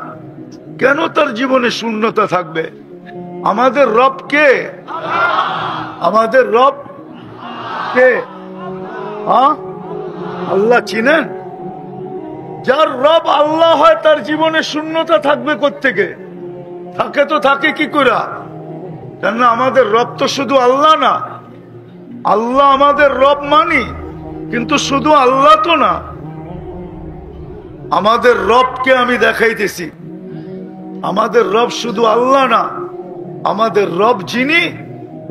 কেন তার জীবনে শূন্যতা থাকবে? আমাদের রব কে? আমাদের রব কে? আল্লাহ চিনেন? যার রব আল্লাহ হয়, তার জীবনে শূন্যতা থাকবে কোত্থেকে? থাকে তো থাকে কি করে? কেননা আমাদের রব তো শুধু আল্লাহ না। আল্লাহ আমাদের রব মানি, কিন্তু শুধু আল্লাহ তো না। আমাদের রবকে আমি দেখাইতেছি। আমাদের রব শুধু আল্লাহ না, আমাদের রব যিনি,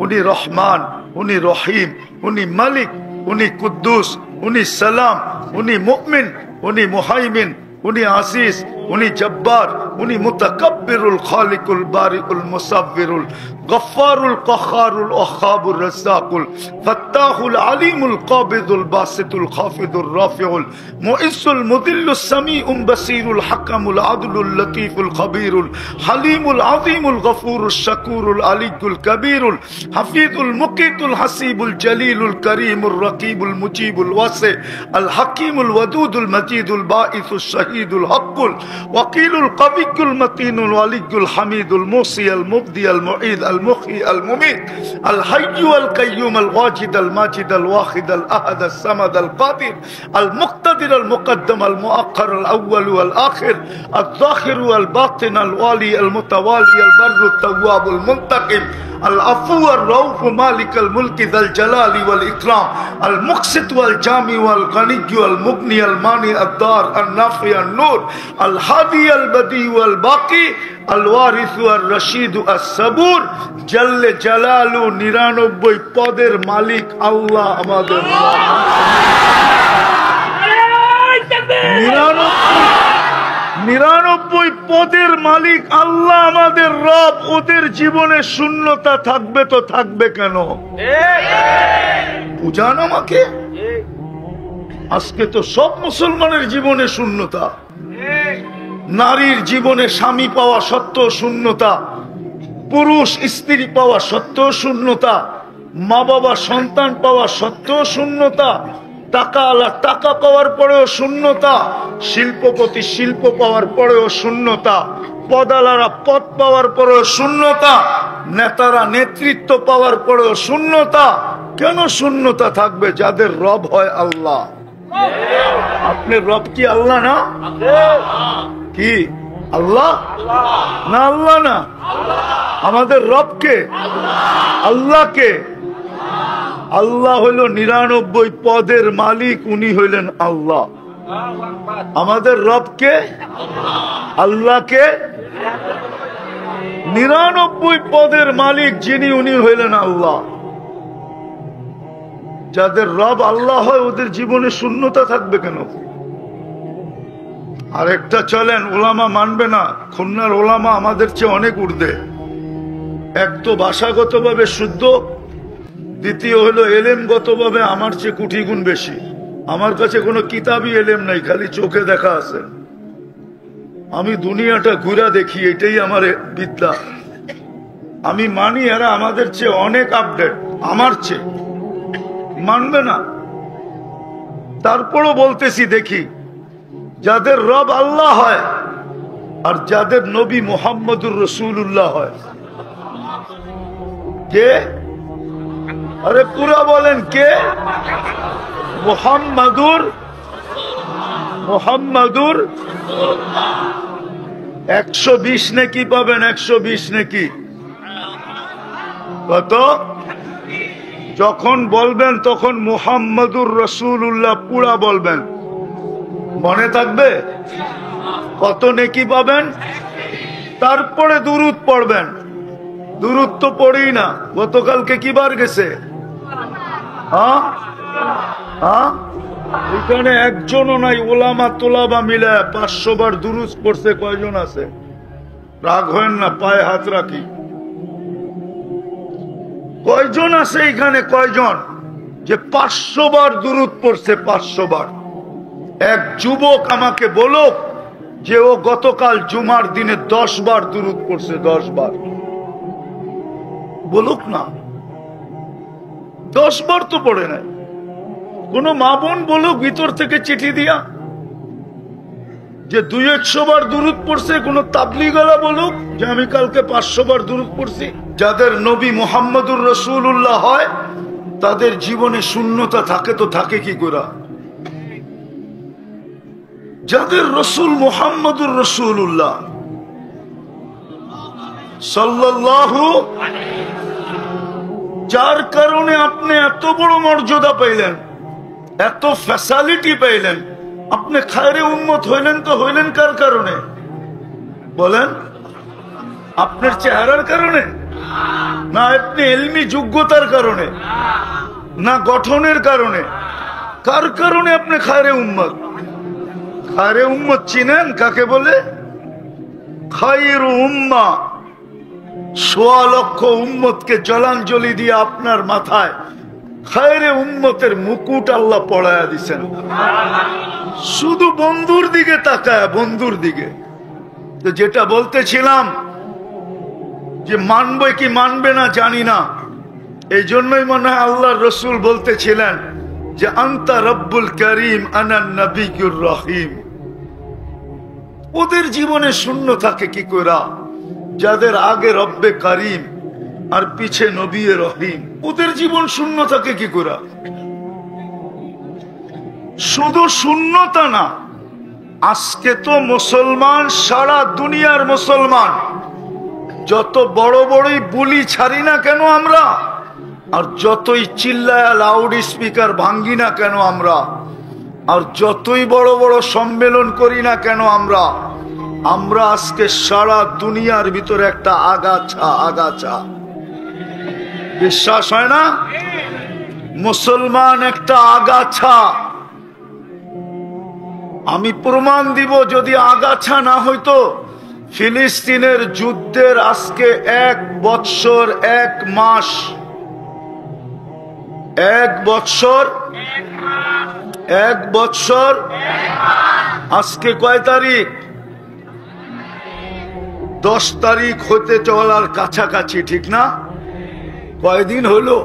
উনি রহমান, উনি রহিম, উনি মালিক, উনি কুদ্দুস, উনি সালাম, উনি মুমিন, উনি মুহাইমিন, উনি আসিস, উনি জব্বার, উনি মুতাকাব্বিরুল খালিকুল বারিউল মুসাব্বিরুল গফফারুল কখারুল ওয়াহাবুর রাজ্জাকুল ফাত্তাহুল আলিমুল কাবিদুল বাসিতুল খাফিদুর রাফিউল মুইসুল মুদিল্লুস সামিউল বাসিরুল হাকামুল আদলুল লতীফুল খবীরুল হালিমুল আযীমুল গফুরুশ শাকুরুল আলিয়ুল কবীরুল হাফিজুল মুকিতুল হাসিবুল জলিলুল করিমুর রকিবুল মুজিবুল ওয়াসি আল হাকিমুল ওয়াদুদুল মজিদুল বাঈসুশ শাহীদুল হকুল ওয়াকিলুল কবিয়ুল মতিনুল ওয়ালিয়ুল হামিদুল মুসি আল মুবদি আল মুঈদ আল মুহয়ি আল মুমীত আল হাইয়্যু আল কাইয়্যুম আল ওয়াজিদ আল মাজিদ আল ওয়াহিদ আল আহাদ আল সামাদ আল কাদির আল মুক্তাদির আল মুকদ্দম আল মুআক্খার আল আউয়াল ওয়াল আখির আল যাহির ওয়াল বাতিন আল ওয়ালি আল মুতাওয়ালি আল বাররু তাওয়াব আল মুনতাকিম العفو الرؤوف مالك الملك ذا الجلال والإكرام المقسط والجامع والغني والمغني المانع الدار النافع النور الهادي البديع والباقي الوارث والرشيد الصبور جل جلاله 99 পদের মালিক আল্লাহ আমাদের রব। 99 পদের মালিক আল্লাহ আমাদের রব। ওদের জীবনে শূন্যতা থাকবে তো থাকবে কেন? বুঝান আমাকে। আজকে তো সব মুসলমানের জীবনে শূন্যতা। নারীর জীবনে স্বামী পাওয়া সত্ত্বেও শূন্যতা, পুরুষ স্ত্রী পাওয়া সত্ত্বেও শূন্যতা, মা বাবা সন্তান পাওয়া সত্ত্বেও শূন্যতা, টাকা আলা টাকা পাওয়ার পরেও শূন্যতা, শিল্পপতি শিল্প পাওয়ার পরেও শূন্যতা, পদালারা পদ পাওয়ার পরেও শূন্যতা, নেতারা নেতৃত্ব পাওয়ার পরেও শূন্যতা। কেন শূন্যতা থাকবে? যাদের রব হয় আল্লাহ। আপনার রব কি আল্লাহ না? কি আল্লাহ না? আল্লাহ না? আমাদের রবকে, আল্লাহকে। আল্লাহ হইল 99 পদের মালিক, উনি হইলেন আল্লাহ। আমাদের রবকে, আল্লাহকে 99 পদের মালিক যিনি, উনি হইলেন আল্লাহ। যাদের রব আল্লাহ হয়, ওদের জীবনে শূন্যতা থাকবে কেন? আরেকটা চলেন, ওলামা মানবে না, খুলনার ওলামা আমাদের চেয়ে অনেক ঊর্ধ্বে। এক তো ভাষাগত ভাবে শুদ্ধ, দ্বিতীয় হলো এলেমগত ভাবে আমার চেয়ে কোটি গুণ বেশি। আমার কাছে কোনো কিতাবই এলেম নাই, খালি চোখে দেখা আছে। আমি দুনিয়াটা ঘুরা দেখি, এটাই আমার বিদ্যা। আমি মানি এরা আমাদের চেয়ে অনেক আপডেট, আমার চেয়ে। মানবে না, তারপরও বলতেছি, দেখি যাদের রব আল্লাহ হয় আর যাদের নবী মুহাম্মদুর রাসূলুল্লাহ হয়, কে? আরে পুরা বলেন, কে? মুহাম্মদুর 120 নেকি পাবেন, 120 নেকি। কত? যখন বলবেন তখন মুহাম্মদুর রাসূলুল্লাহ পুরা বলবেন, মনে থাকবে কত নেকি পাবেন। তারপরে দুরূদ পড়বেন। দুরূদ তো পড়ি না। গতকালকে কি বার গেছে? এখানে একজনও নাই। ওলামা তোলাবা মিলে 500 বার দুরূদ পড়ছে কয়জন আছে? রাগ হয় না, পায়ে হাত রাখি। কয়জন আছে এখানে? কয়জন যে 500 বার দুরূদ পড়ছে? 500 বার। এক যুবক আমাকে বলুক যে ও গতকাল জুমার দিনে 10 বার দুরূদ পড়ছে। 10 বার বলুক না। 10 বার তো পড়ে নাই। কোন মা বোন বলুক ভিতর থেকে চিঠি দিয়া যে 200-100 বার দুরূদ পড়ছে। কোন তাবলীগওয়ালা বলুক যে আমি কালকে 500 বার দুরূদ পড়ছি। যাদের নবী মুহাম্মদুর রাসূলুল্লাহ হয় তাদের জীবনে শূন্যতা থাকে তো থাকে কি করে? যাদের রসুল মুহাম্মদুর রাসূলুল্লাহ সাল্লাল্লাহু, যার কারণে আপনি এত বড় মর্যাদা পাইলেন, এত ফ্যাসিলিটি পাইলেন, আপনি খায়রে উম্মত হইলেন তো হইলেন কার কারণে? বলেন, আপনার চেহারার কারণে? না আপনি ইলমি যোগ্যতার কারণে? না গঠনের কারণে? কার কারণে আপনি খায়রে উম্মত? খায়রে উম্মত চিনেন কাকে বলে? খায়রু উম্মাহ। 1.25 লক্ষ উম্মতকে জলাঞ্জলি দিয়ে আপনার মাথায় খায়রে উম্মতের মুকুট আল্লাহ পড়ায়া দিছেন। শুধু বন্ধুর দিকে তাকায়, বন্ধুর দিকে। তো যেটা বলতেছিলাম যে মানবে কি মানবে না জানি না, এই জন্যই মনে হয় আল্লাহর রসুল বলতেছিলেন যে আনতা রব্বুল করিম আনা নবিয়ুর রহিম। ওদের জীবনে শূন্য থাকে কি করে? যাদের আগে রব্বে করিম আর পিছে নবী রহিম, ওদের জীবন শূন্য থাকে কি করে? শুধু শূন্যতা না, আজকে তো মুসলমান, সারা দুনিয়ার মুসলমান, যত বড় বড়ই বুলি ছাড়ি না কেন আমরা, আর যতই চিল্লায়া লাউড স্পিকার ভাঙ্গি না কেন আমরা, আর যতই বড় বড় সম্মেলন করি না কেন আমরা, আমরা আজকে সারা দুনিয়ার ভিতরে একটা আগাছা। আগাছা বিশ্বাস হয় না? মুসলমান একটা আগাছা। আমি প্রমাণ দিব, যদি আগাছা না হইতো ফিলিস্তিনের যুদ্ধের আজকে 1 বৎসর 1 মাস, 1 বৎসর 1 বৎসর। আজকে কয় তারিখ? 10 তারিখ হতে চলার কাছাকাছি, ঠিক না? কয়দিন হলো?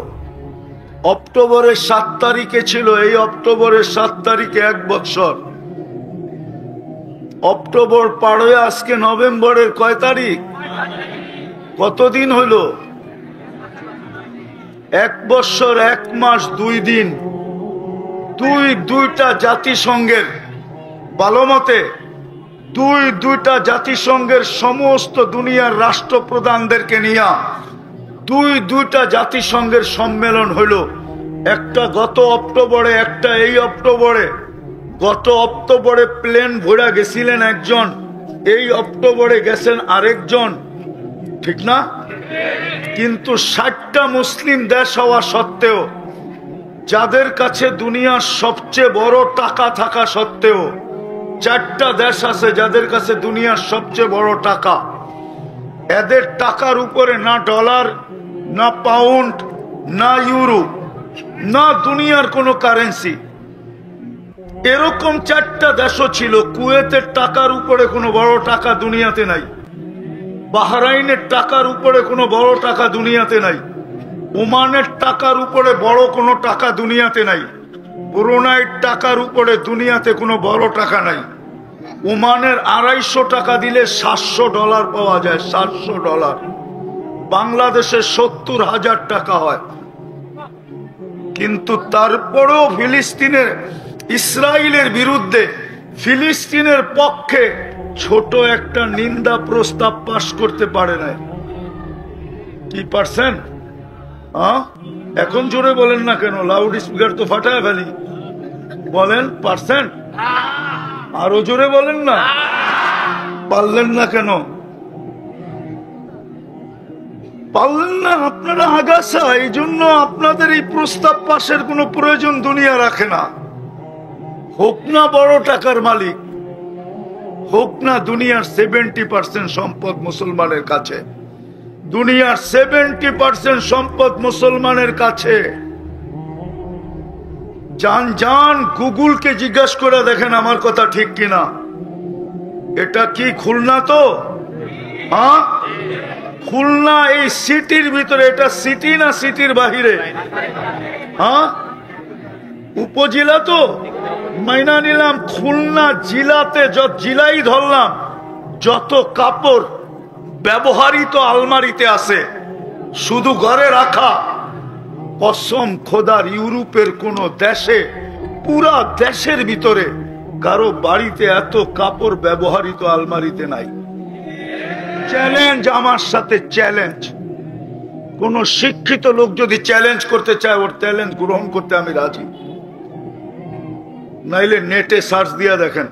অক্টোবরের 7 তারিখে ছিল, এই অক্টোবরের 7 তারিখে 1 বৎসর। অক্টোবর পার হয়ে আজকে নভেম্বরের কয় তারিখ? কতদিন হলো? 1 বৎসর 1 মাস 2 দিন। দুইটা জাতিসংঘের ভালো মতে, দুইটা জাতিসংঘের সমস্ত দুনিয়ার রাষ্ট্রপ্রধানদেরকে নিয়ে দুইটা জাতিসংঘের সম্মেলন হলো। একটা গত অক্টোবরে, একটা এই অক্টোবরে। গত অক্টোবরে প্লেন ভরা গেছিলেন একজন, এই অক্টোবরে গেছেন আরেকজন, ঠিক না? কিন্তু 60টা মুসলিম দেশ হওয়া সত্ত্বেও, যাদের কাছে দুনিয়ার সবচেয়ে বড় টাকা থাকা সত্ত্বেও, 4টা দেশ আছে যাদের কাছে দুনিয়ার সবচেয়ে বড় টাকা। এদের টাকার উপরে না ডলার, না পাউন্ড, না ইউরো, না দুনিয়ার কোনো কারেন্সি। এরকম 4টা দেশও ছিল। কুয়েতের টাকার উপরে কোনো বড় টাকা দুনিয়াতে নাই, বাহরাইনের টাকার উপরে কোনো বড় টাকা দুনিয়াতে নাই, ওমানের টাকার উপরে বড় কোনো টাকা দুনিয়াতে নাই, ব্রুনাইয়ের টাকার উপরে দুনিয়াতে কোনো বড় টাকা নাই। ওমানের 250 টাকা দিলে $700 পাওয়া যায়, $700। বাংলাদেশে 70,000 টাকা হয়। কিন্তু তারপরেও ফিলিস্তিনের, ইসরায়েলের বিরুদ্ধে ফিলিস্তিনের পক্ষে ছোট একটা নিন্দা প্রস্তাব পাশ করতে পারে না। কি পারছেন? এখন জোরে বলেন না কেন? লাউড স্পিকার তো ফাটায় ফেলি। বলেন পারছেন? আরো জোরে বলেন না। পারলেন না কেন? পারলেন না, আপনারা আগাছা। এই জন্য আপনাদের এই প্রস্তাব পাশের কোনো প্রয়োজন দুনিয়া রাখে না। হোক না বড় টাকার মালিক, হোক না দুনিয়ার 70% সম্পদ মুসলমানের কাছে, দুনিয়ার 70% সম্পদ মুসলমানের কাছে। যান গুগলকে জিজ্ঞাসা করে দেখেন আমার কথা ঠিক কিনা। এটা কি খুলনা? তো হ্যাঁ, খুলনা এই সিটির ভিতরে। এটা সিটি না সিটির বাহিরে? হ্যাঁ, উপজেলা তো মাইনা নিলাম। খুলনা জেলাতে জেলাই ধরলাম, যত কাপড় ব্যবহারিত আলমারিতে আছে শুধু ঘরে রাখা, কসম খোদার ইউরোপের কোন দেশে, পুরা দেশের ভিতরে কারো বাড়িতে এত কাপড় ব্যবহারিত আলমারিতে নাই। চ্যালেঞ্জ আমার সাথে, চ্যালেঞ্জ। কোন শিক্ষিত লোক যদি চ্যালেঞ্জ করতে চায়, ওর চ্যালেঞ্জ গ্রহণ করতে আমি রাজি। নাইলে নেটে সার্চ দিয়া দেখেন,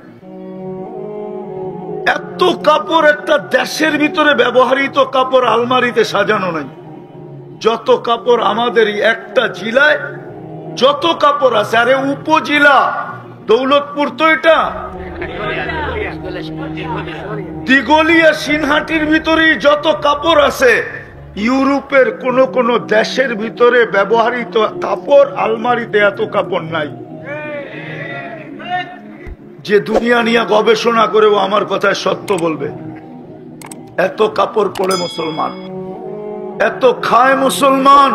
এত কাপড় একটা দেশের ভিতরে ব্যবহৃত কাপড় আলমারিতে সাজানো নাই। যত কাপড় আমাদের একটা জেলায় যত কাপড় আছে। আরে উপজেলা দৌলতপুর তো, এটা দিগলিয়া সিনহাটির ভিতরেই যত কাপড় আছে। ইউরোপের কোন কোন দেশের ভিতরে ব্যবহৃত কাপড় আলমারিতে এত কাপড় নাই। যে দুনিয়া নিয়ে গবেষণা করেও আমার কথায় সত্য বলবে। এত কাপড় পরে মুসলমান, এত খায় মুসলমান।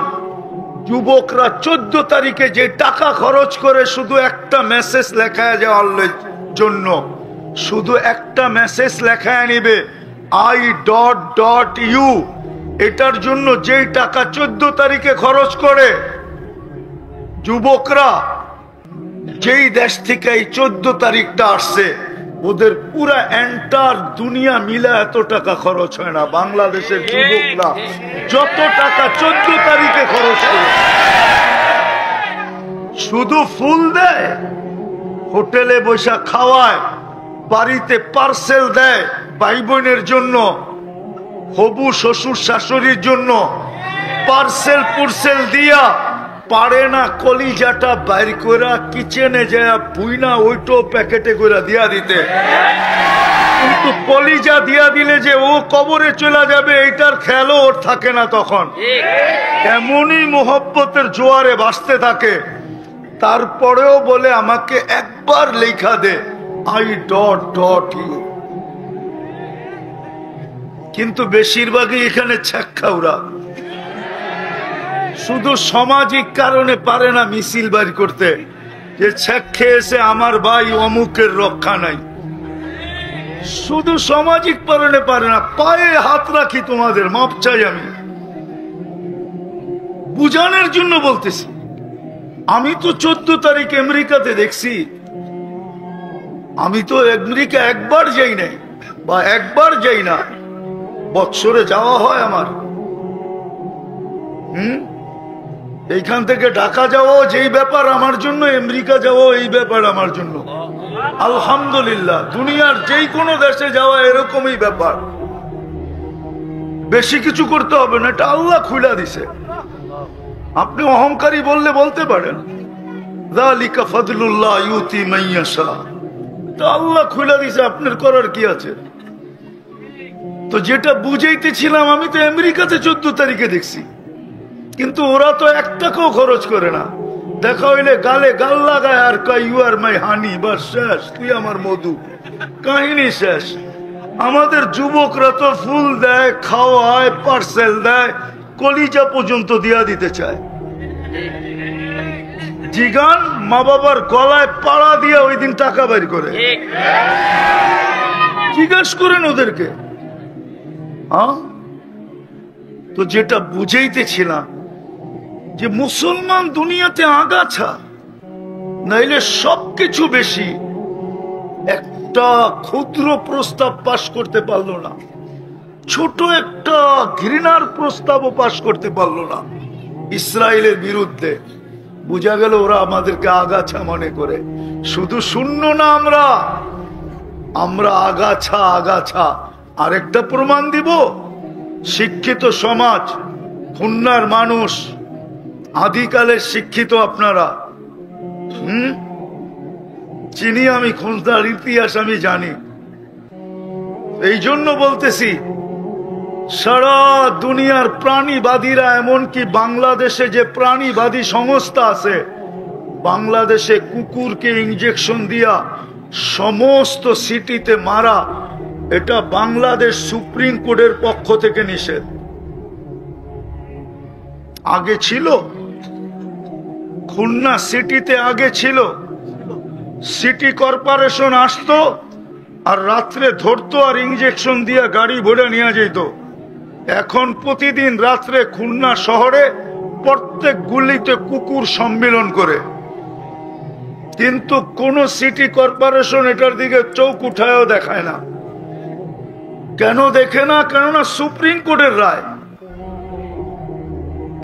যুবকরা 14 তারিখে যে টাকা খরচ করে শুধু একটা মেসেজ লেখায় যাওয়ার জন্য, শুধু একটা মেসেজ লেখায় নিবে I.U, এটার জন্য যেই টাকা 14 তারিখে খরচ করে যুবকরা, যেই দেশ থেকে এই 14 তারিখটা আসছে, ওদের পুরা এন্টার দুনিয়া মিলা এত টাকা খরচ হয় না। বাংলাদেশের যুবকরা যত টাকা 14 তারিখে খরচ করে, শুধু ফুল দেয়, হোটেলে বসে খাওয়ায়, বাড়িতে পার্সেল দেয় ভাই বোনের জন্য, হবু শ্বশুর শাশুড়ির জন্য পার্সেল পুরসেল দিয়া পারে না কলিজাটা বাইর কইরা কিচেনে যায় বুইনা ওইটো প্যাকেটে কইরা দিয়া দিতে। কিন্তু কলিজা দিয়া দিলে যে ও কবরে চলে যাবে এইটার খেয়ালও ওর থাকে না তখন। এমনই মোহব্বতের জোয়ারে ভাসতে থাকে। তারপরেও বলে আমাকে একবার লেখা দে I.U। কিন্তু বেশিরভাগই এখানে ছ্যাক্কাউরা, শুধু সামাজিক কারণে পারে না মিছিল বাড়ি করতে, যে ছ্যাক খেয়েছে আমার ভাই অমুকের রক্ষা নাই। শুধু সামাজিক কারণে পারে না। পায়ে হাত রাখি, তোমাদের মাপ চাই, আমি বুঝানোর জন্য বলতেছি। আমি তো 14 তারিখ আমেরিকাতে দেখছি। আমি তো আমেরিকা একবার যাই নাই, বা একবার যাই না, বৎসরে যাওয়া হয় আমার। এইখান থেকে ঢাকা যাওয়াও যেই ব্যাপার আমার জন্য, আমেরিকা যাওয়াও এই ব্যাপার আমার জন্য। আলহামদুলিল্লাহ, দুনিয়ার যেই কোনো দেশে যাওয়া এরকমই ব্যাপার। বেশি কিছু করতে হবে না, এটা আল্লাহ খুলে দিছে। আপনি অহংকারী বললে বলতে পারেন, যালিকা ফাদলুল্লাহ ইউতি মান ইয়াশা। তো আল্লাহ খুলে দিছে, আপনার করার কি আছে? তো যেটা বুঝাইতেছিলাম, আমি তো আমেরিকাতে 14 তারিখে দেখছি, কিন্তু ওরা তো 1 টাকাও খরচ করে না। দেখা হইলে গালে গাল লাগায় আর কয় ইউ আর মাই হানি, বাস শেষ, তুই আমার মধু, কাহিনী শেষ। আমাদের যুবকরা তো ফুল দেয়, খাওয়ায়, পার্সেল দেয়, কলিজা পর্যন্ত দিয়া দিতে চায়। জিগান মা বাবার গলায় পাড়া দিয়া ওই দিন টাকা বের করে, জিজ্ঞাস করেন ওদেরকে। তো যেটা বুঝাইতেছিলাম যে মুসলমান দুনিয়াতে আগাছা, নাইলে সবকিছু বেশি। একটা ক্ষুদ্র প্রস্তাব পাশ করতে পারলো না, ছোট একটা ঘৃণার প্রস্তাবও পাশ করতে পারলো না ইসরায়েলের বিরুদ্ধে। বুঝা গেল ওরা আমাদেরকে আগাছা মনে করে। শুধু শূন্য না, আমরা আগাছা আগাছা। আরেকটা প্রমাণ দিব, শিক্ষিত সমাজ, খুলনার মানুষ আদিকালের শিক্ষিত আপনারা। চিনি আমি, খুলনার ইতিহাস আমি জানি। এই জন্য বলতেছি, সারা দুনিয়ার প্রাণীবাদীরা, এমনকি বাংলাদেশে যে প্রাণীবাদী সংস্থা আছে, বাংলাদেশে কুকুরকে ইনজেকশন দিয়া সমস্ত সিটিতে মারা, এটা বাংলাদেশ সুপ্রিম কোর্টের পক্ষ থেকে নিষেধ। আগে ছিল খুলনা সিটিতে, আগে ছিল সিটি কর্পোরেশন আসতো আর রাত্রে ধরতো আর ইনজেকশন দিয়া গাড়ি ভরে নিয়ে যেত। এখন প্রতিদিন রাত্রে খুলনা শহরে প্রত্যেক গুলিতে কুকুর সম্মেলন করে, কিন্তু কোন সিটি কর্পোরেশন এটার দিকে চোখ উঠায়ও দেখায় না। কেন দেখে না? কেননা সুপ্রিম কোর্টের রায়।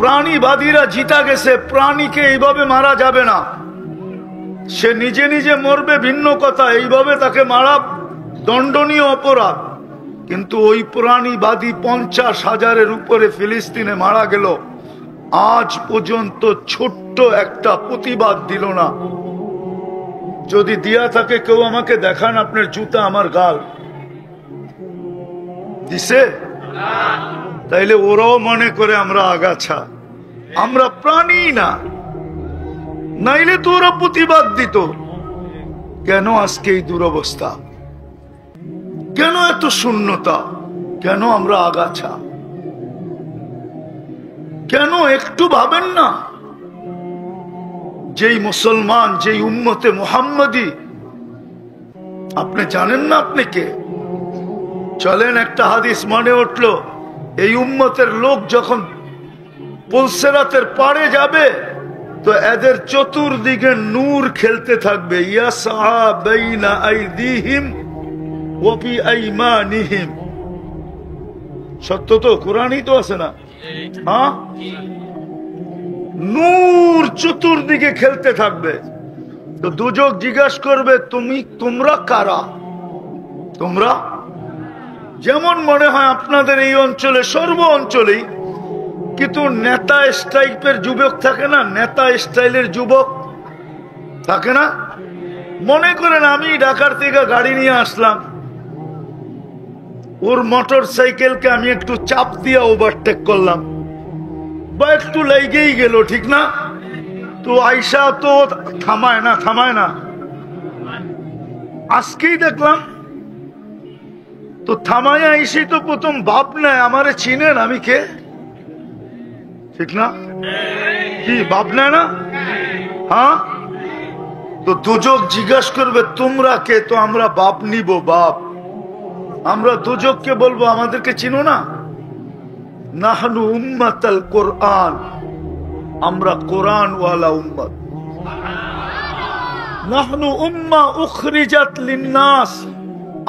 প্রাণীবাদীরা জিতা গেছে, প্রাণীকে এইভাবে মারা যাবে না। সে নিজে নিজে মরবে ভিন্ন কথা, এইভাবে তাকে মারা দণ্ডনীয় অপরাধ। কিন্তু ওই প্রাণীবাদী 50,000-এর উপরে ফিলিস্তিনে মারা গেল, আজ পর্যন্ত ছোট্ট একটা প্রতিবাদ দিল না। যদি দিয়া থাকে কেউ আমাকে দেখান আপনার জুতা আমার গাল দিছে? তাইলে ওরাও মনে করে আমরা আগাছা, আমরা প্রাণী না, নাইলে তো ওরা প্রতিবাদ দিত। কেন আজকে এই দুরবস্থা? কেন এত শূন্যতা? কেন আমরা আগাছা? কেন একটু ভাবেন না? যেই মুসলমান, যেই উম্মতে মুহাম্মাদি, আপনি জানেন না আপনি কে? চলেন, একটা হাদিস মনে উঠল, এই উম্মতের লোক যখন পুলসেরাতের পারে যাবে তো এদের চতুর্দিকে নূর খেলতে থাকবে। ইয়াসআ বাইনা আইদিহিম ওয়া ফি আইমানিহিম। সত্য তো, কোরআনই তো আছে না? হ্যাঁ, নূর চতুর্দিকে খেলতে থাকবে। তো দুজক জিজ্ঞাসা করবে, তোমরা কারা? তোমরা যেমন মনে হয় আপনাদের এই অঞ্চলে, সর্ব অঞ্চলেই, কিন্তু নেতা টাইপের যুবক থাকে না, নেতা স্টাইলের যুবক থাকে না? মনে করেন আমি ঢাকার থেকে গাড়ি নিয়ে আসলাম, ওর মোটর সাইকেলকে আমি একটু চাপ দিয়ে ওভারটেক করলাম, বা একটু লেগেই গেল, ঠিক না? তো আইসা তো থামায় না। আজকেই দেখলাম তো থামায় আইসি তো প্রথম ভাব নেয়, আমারে চিনেন আমি কে, ঠিক না? কি ভাব নেয় না? হ্যাঁ, তো দুজক জিজ্ঞাসা করবে তোমরা কে? তো আমরা বাপ নিব, বাপ। আমরা দুজককে বলবো আমাদেরকে চিনো না? নাহনু উম্মাতাল কোরআন, আমরা কোরআন ওয়ালা উম্মত। নাহনু উম্মা উখরিজাত লিন্নাস,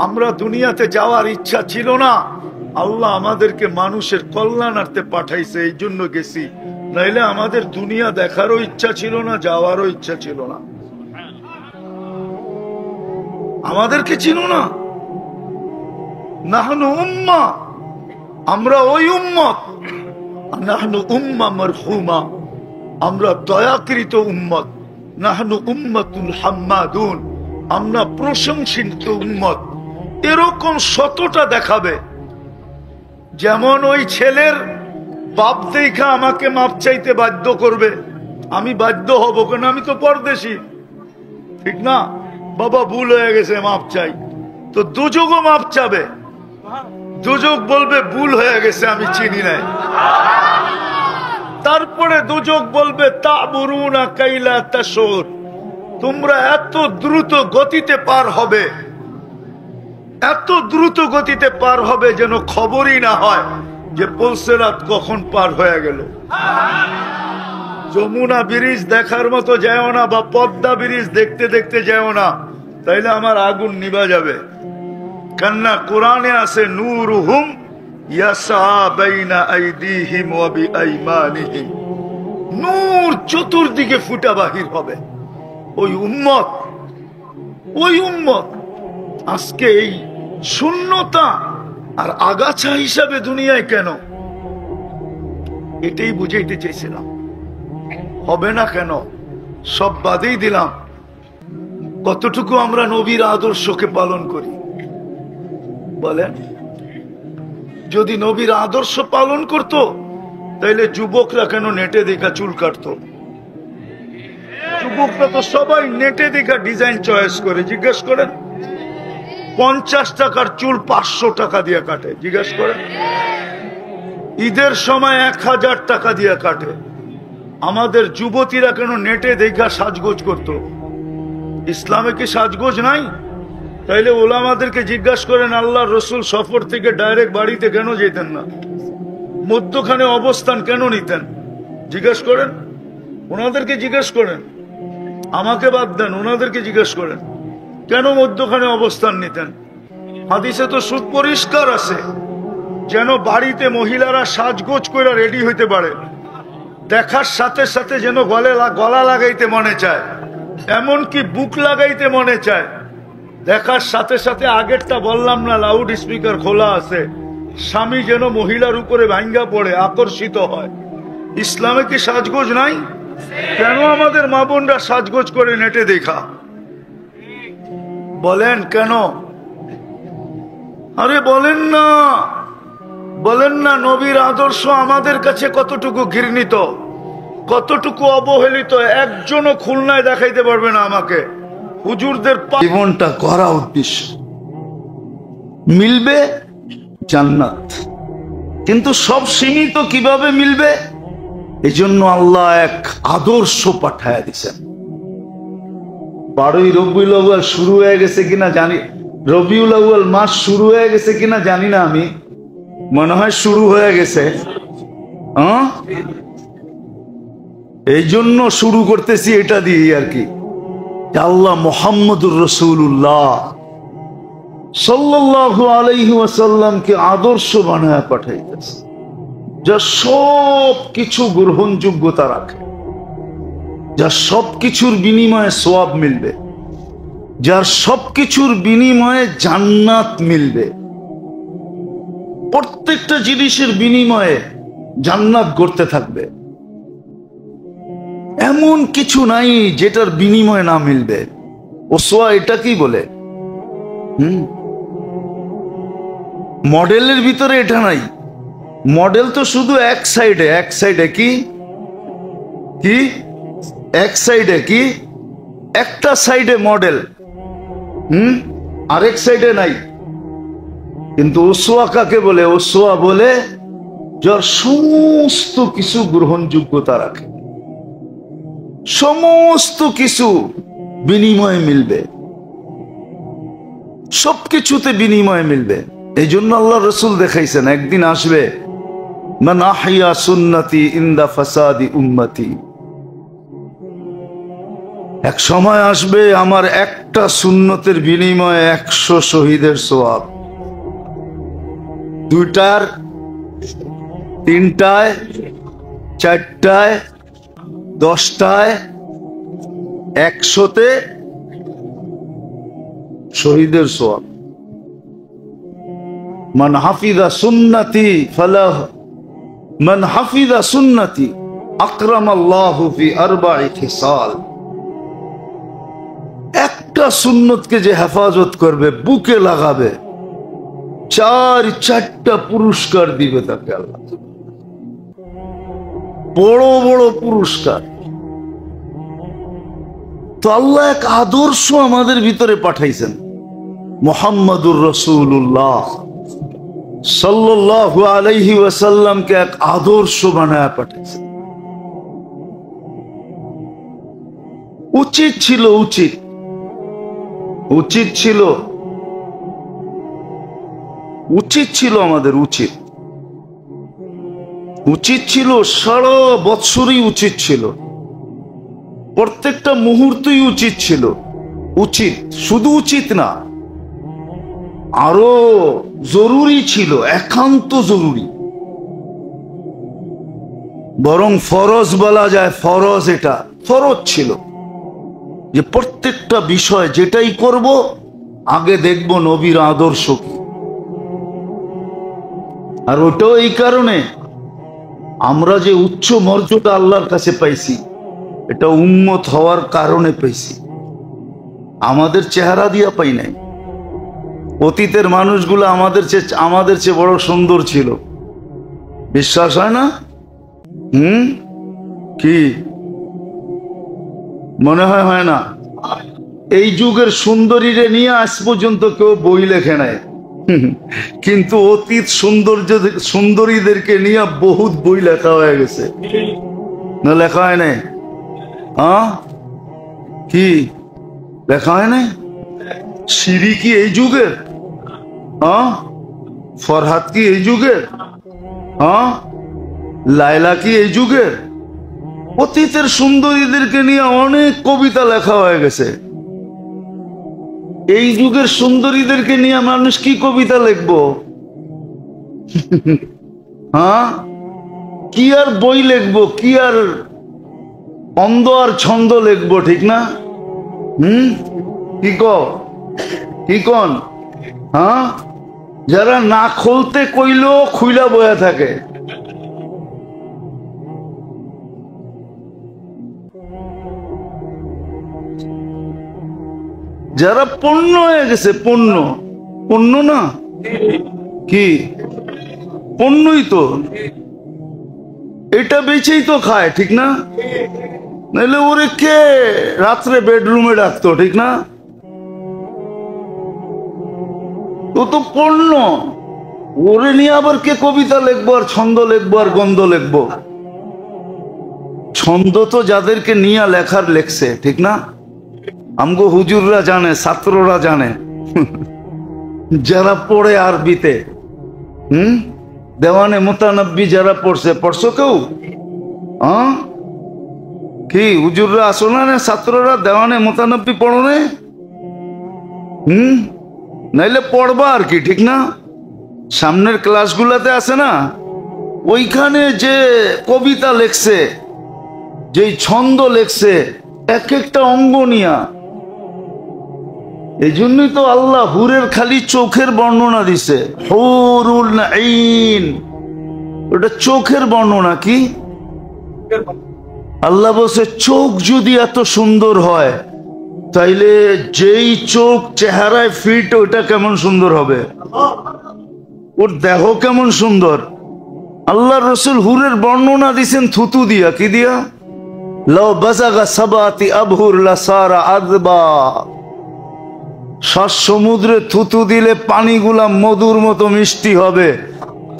আমরা দুনিয়াতে যাওয়ার ইচ্ছা ছিল না, আল্লাহ আমাদেরকে মানুষের কল্যাণার্থে পাঠাইছে, এই জন্য গেছি। নাইলে আমাদের দুনিয়া দেখারও ইচ্ছা ছিল না, যাওয়ারও ইচ্ছা ছিল না। আমাদেরকে চিনো না? নাহনু উম্মা, আমরা ওই উম্মত। নাহনু উম্মা মারহুমা, আমরা দয়াকৃত উম্মত। নাহনু উম্মাতুল হাম্মাদুন, আমরা প্রশংসিত উম্মত। এরকম শতটা দেখাবে। যেমন ওই ছেলের বাপ দেখা আমাকে মাপ চাইতে বাধ্য করবে, আমি বাধ্য হব, কেন আমি তো পরদেশী, ঠিক না? বাবা ভুল হয়ে গেছে, মাপ চাই। তো দুযোগও মাপ চাবে, দুযোগ বলবে ভুল হয়ে গেছে, আমি চিনি নাই। তারপরে দুযোগ বলবে তা'বুরুনা কাইলা তাশুর, তোমরা এত দ্রুত গতিতে পার হবে, এত দ্রুত গতিতে পার হবে যেন খবরই না হয় যে পুলসিরাত কখন পার হয়ে গেল। যমুনা ব্রিজ দেখার মতো যাও না, বা পদ্মা ব্রিজ দেখতে দেখতে যাও না, তাইলে আমার আগুন নিভা যাবে। কেননা কোরআনে আছে নূরুহুম ইয়াসআ বাইনা আইদিহিম ওয়া বিআইমানিহিম, নূর চতুর্দিকে ফুটা বাহির হবে। ওই উম্মত আজকে এই শূন্যতা আর আগাছা হিসাবে দুনিয়ায় কেন, এটাই বুঝাইতে চাইছিলাম। হবে না কেন, সব বাদেই দিলাম। কতটুকু আমরা নবীর আদর্শকে পালন করি বলেন? যদি নবীর আদর্শ পালন করত, তাইলে যুবকরা কেন নেটে দেখা চুল কাটতো? যুবকরা তো সবাই নেটে দেখা ডিজাইন চয়েস করে। জিজ্ঞেস করেন, 50 টাকার চুল 500 টাকা দিয়ে কাটে। জিজ্ঞেস করেন, ঈদের সময় 1000 টাকা দিয়ে কাটে। আমাদের যুবতীরা কেন নেটে দেখা সাজগোজ করত? ইসলামে কি সাজগোজ নাই? তাইলে ওলামাদেরকে জিজ্ঞাসা করেন, আল্লাহর রসুল সফর থেকে ডাইরেক্ট বাড়িতে কেন যেতেন না? মধ্যখানে অবস্থান কেন নিতেন? জিজ্ঞেস করেন, ওনাদেরকে জিজ্ঞেস করেন। আমাকে বাদ দেন, ওনাদেরকে জিজ্ঞেস করেন কেন মধ্যখানে অবস্থান নিতেন। হাদিসে তো সুপরিষ্কার আছে, যেন বাড়িতে মহিলারা সাজগোজ করে রেডি হইতে পারে, দেখার সাথে সাথে যেন গলা লাগাইতে মনে চায়, এমনকি বুক লাগাইতে মনে চায়। দেখার সাথে সাথে, আগেরটা বললাম না, লাউড স্পিকার খোলা আছে, স্বামী যেন মহিলার উপরে ভাঙ্গা পড়ে, আকর্ষিত হয়। ইসলামে কি সাজগোজ নাই? কেন আমাদের মা বোনরা সাজগোজ করে নেটে দেখা? বলেন কেন? আরে বলেন না, বলেন না। নবীর আদর্শ আমাদের কাছে কতটুকু ঘৃণিত, কতটুকু অবহেলিত, একজনও খুলনায় দেখাইতে পারবে না আমাকে। হুজুরদের জীবনটা করা উদ্দেশ্য, মিলবে জান্নাত, কিন্তু সব সীমিত কিভাবে মিলবে? এই জন্য আল্লাহ এক আদর্শ পাঠায়া দিছেন। 12ই রবিউল আউয়াল শুরু হয়ে গেছে কিনা জানি, রবিউল আউয়াল মাস শুরু হয়ে গেছে কিনা জানি না, আমি মনে হয় শুরু হয়ে গেছে। এই জন্য শুরু করতেছি এটা দিয়ে আর কি। আল্লাহ মুহাম্মদুর রাসূলুল্লাহ সাল্লাল্লাহু আলাইহি ওয়াসাল্লামকে আদর্শ বানায় পাঠাইতেছে, যা সব কিছু গ্রহণযোগ্যতা রাখে, যা সব কিছুর বিনিময়ে সওয়াব মিলবে, যার সব কিছুর বিনিময়ে জান্নাত মিলবে। প্রত্যেকটা জিনিসের বিনিময়ে জান্নাত গড়তে থাকবে। এমন কিছু নাই যেটার বিনিময়ে না মিলবে। ওসওয়া এটা কি বলে? মডেলের ভিতরে এটা নাই। মডেল তো শুধু এক সাইডে কি কি এক সাইডে কি একটা সাইডে মডেল, আরেক সাইডে নাই। কিন্তু ওসওয়া কাকে বলে? ওসওয়া বলে যার সমস্ত কিছু গ্রহণযোগ্যতা রাখে, সমস্ত কিছু বিনিময়ে মিলবে, সবকিছুতে বিনিময়ে মিলবে। এই জন্য আল্লাহ রসুল দেখাইছেন, একদিন আসবে মান আহইয়া সুন্নতি ইনদা ফাসাদি উম্মতি, এক সময় আসবে আমার একটা সুন্নতের বিনিময়ে 100 শহীদের সওয়াব। 2টার, 3টায়, 4টায়, 10টায়, 100তে শহীদের সওয়াব। মান হাফিজা সুন্নতি ফালাহ, মান হাফিজা সুন্নতি আকরামাল্লাহু ফি 4 খিসাল। একটা সুন্নতকে যে হেফাজত করবে, বুকে লাগাবে, 4টা পুরস্কার দিবে তাকে আল্লাহ, বড় বড় পুরস্কার। তো আল্লাহ এক আদর্শ আমাদের ভিতরে পাঠাইছেন, মুহাম্মাদুর রাসূলুল্লাহ সাল্লাল্লাহু আলাইহি ওয়াসাল্লামকে এক আদর্শ বানায় পাঠাইছেন। উচিত ছিল আমাদের উচিত ছিল সারা বৎসরই উচিত ছিল, প্রত্যেকটা মুহূর্তই উচিত ছিল। শুধু উচিত না, আরো জরুরি ছিল, একান্ত জরুরি, বরং ফরজ বলা যায়। এটা ফরজ ছিল যে প্রত্যেকটা বিষয় যেটাই করব আগে দেখব নবীর আদর্শ কি। আর ওটাও এই কারণে আমরা যে উচ্চ মর্যাদা আল্লাহর কাছে পাইছি, এটা উম্মত হওয়ার কারণে পাইছি, আমাদের চেহারা দিয়া পাই নাই। অতীতের মানুষগুলো আমাদের চেয়ে বড় সুন্দর ছিল, বিশ্বাস হয় না? কি মনে হয় না? এই যুগের সুন্দরীরে নিয়ে আজ পর্যন্ত কেউ বই লেখে নাই, কিন্তু অতীত সুন্দরীদেরকে নিয়ে বহুত বই লেখা হয়ে গেছে, না লেখা হয় নাই? কি লেখা হয় নাই? শিরি কি এই যুগের? ফরহাদ কি এই যুগের? লায়লা কি এই যুগের? অতীতের সুন্দরীদেরকে নিয়ে অনেক কবিতা লেখা হয়ে গেছে। এই যুগের সুন্দরীদেরকে নিয়ে মানুষ কি কবিতা লিখবো? কি আর বই লিখবো, কি আর অন্ধ আর ছন্দ লিখবো, ঠিক না? কি কন? যারা না খুলতে কইলেও খুইলা বয়া থাকে। যারা পণ্য হয়ে গেছে, পণ্য না কি? পণ্যই তো, এটা বেচেই তো খায়, ঠিক না? নাহলে ওরে কে রাত্রে বেডরুমে ডাকতো, ঠিক না? তো পণ্য, ওরে নিয়ে আবার কে কবিতা লিখবো আর ছন্দ লিখবো আর গন্ধ লিখবো? ছন্দ তো যাদেরকে নিয়ে লেখার লেখছে, ঠিক না? আমগো হুজুররা জানে, ছাত্ররা জানে, যারা পড়ে আরবিতে, দেওয়ানে মুতানব্বি যারা পড়ছো কেউ? কি হুজুররা আসো না? ছাত্ররা দেওয়ানে মুতানব্বি পড়ো না? নাইলে পড়বা আর কি, ঠিক না? সামনের ক্লাসগুলোতে আছে না, ওইখানে যে কবিতা লেখছে, যে ছন্দ লেখছে, এক একটা অঙ্গ নিয়া। এই জন্যই তো আল্লাহ হুরের খালি চোখের বর্ণনা দিছে, হুরুল আইন, ওটা চোখের বর্ণনা। কি আল্লাহ বলছে, চোখ যদি এত সুন্দর হয়, তাইলে যেই চোখ চেহারায় ফিট, ওটা কেমন সুন্দর হবে, ওর দেহ কেমন সুন্দর। আল্লাহ রসুল হুরের বর্ণনা দিছেন থুতু দিয়া। কি দিয়া? লাউ বাযাগা সাবাতি আবহুর লাসারা আযবা। সাত সমুদ্রে থুতু দিলে পানিগুলা মধুর মতো মিষ্টি হবে।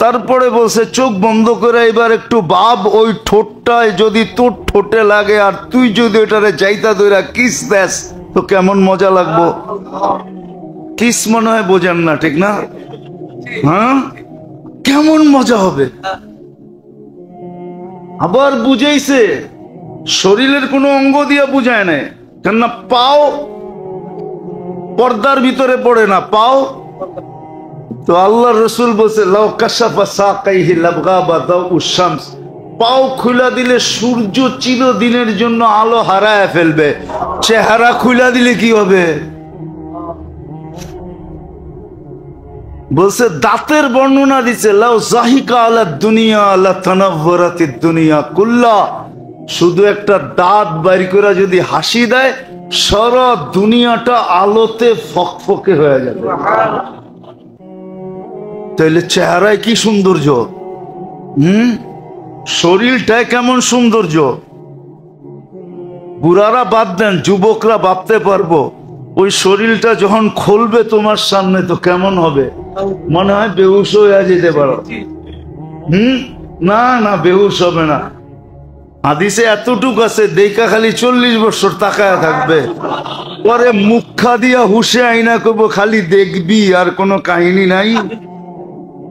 তারপরে বলছে, চোখ বন্ধ করে এবার একটু ভাব, ওই ঠোঁটটায় যদি তোর ঠোঁটে লাগে আর তুই যদি ওটারে যাইতা ধইরা কিস দেস, তো কেমন মজা লাগবো। কিস মনে হয় বোঝেন না, ঠিক না? কেমন মজা হবে। আবার বুঝাইছে, শরীরের কোনো অঙ্গ দিয়ে বুঝায় নাই, কেননা পাও পর্দার ভিতরে পড়ে না, পাও তো। আল্লাহ রসুল বলছে, লাউ কাশাফা সাকাইহি লাবগাবা দাউস শামস। পাও খুলা দিলে সূর্য চিরদিনের জন্য আলো হারায় ফেলবে, চেহারা খুলা দিলে কি হবে? বলছে দাঁতের বর্ণনা দিছে, লাউ জাহিকা আলা দুনিয়া লা তানাওয়ারাতিদ দুনিয়া কুল্লা। শুধু একটা দাঁত বাইর করে যদি হাসি দেয়, সারা দুনিয়াটা আলোতে ফকফকে হয়ে যাবে। তাইলে চেহারায় কি সৌন্দর্য, শরীরটায় কেমন সৌন্দর্য। বুড়ারা বাদ দেন, যুবকরা ভাবতে পারবো ওই শরীরটা যখন খুলবে তোমার সামনে তো কেমন হবে, মনে হয় বেহুশ হয়ে যেতে পারো। না না, বেহুশ হবে না। হাদিসে এতটুক আছে, দেখা খালি 40 বছর তাকায় থাকবে, পরে মুখা দিয়া হুশে আইনা করবো খালি দেখবি, আর কোনো কাহিনী নাই।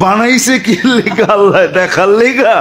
বানাইছে কি লেখা আল্লাহ দেখার লেখা?